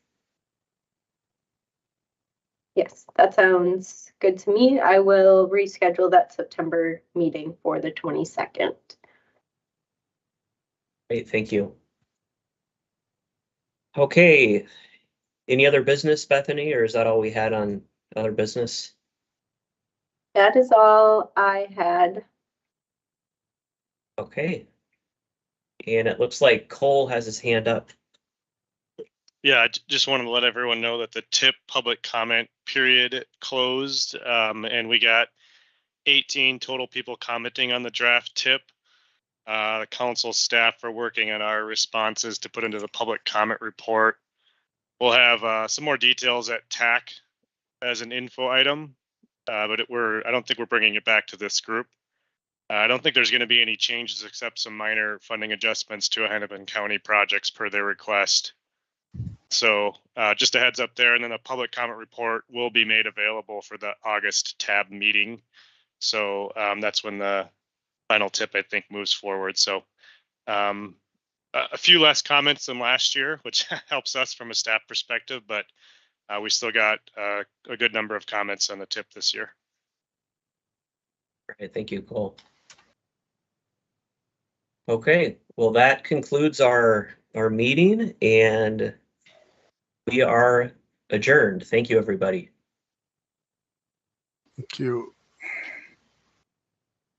Yes, that sounds good to me. I will reschedule that September meeting for the 22nd. Great, thank you. Okay, any other business, Bethany, or is that all we had on other business? That is all I had. Okay. And it looks like Cole has his hand up. Yeah, I just wanted to let everyone know that the TIP public comment period closed, and we got 18 total people commenting on the draft TIP. The council staff are working on our responses to put into the public comment report. We'll have some more details at TAC as an info item, but I don't think we're bringing it back to this group. I don't think there's going to be any changes except some minor funding adjustments to Hennepin County projects per their request. So just a heads up there, and then a public comment report will be made available for the August TAB meeting. So that's when the final TIP, I think, moves forward. So a few less comments than last year, which helps us from a staff perspective, but we still got a good number of comments on the TIP this year. All right, thank you, Cole. Okay, well, that concludes our meeting, and we are adjourned. Thank you, everybody. Thank you.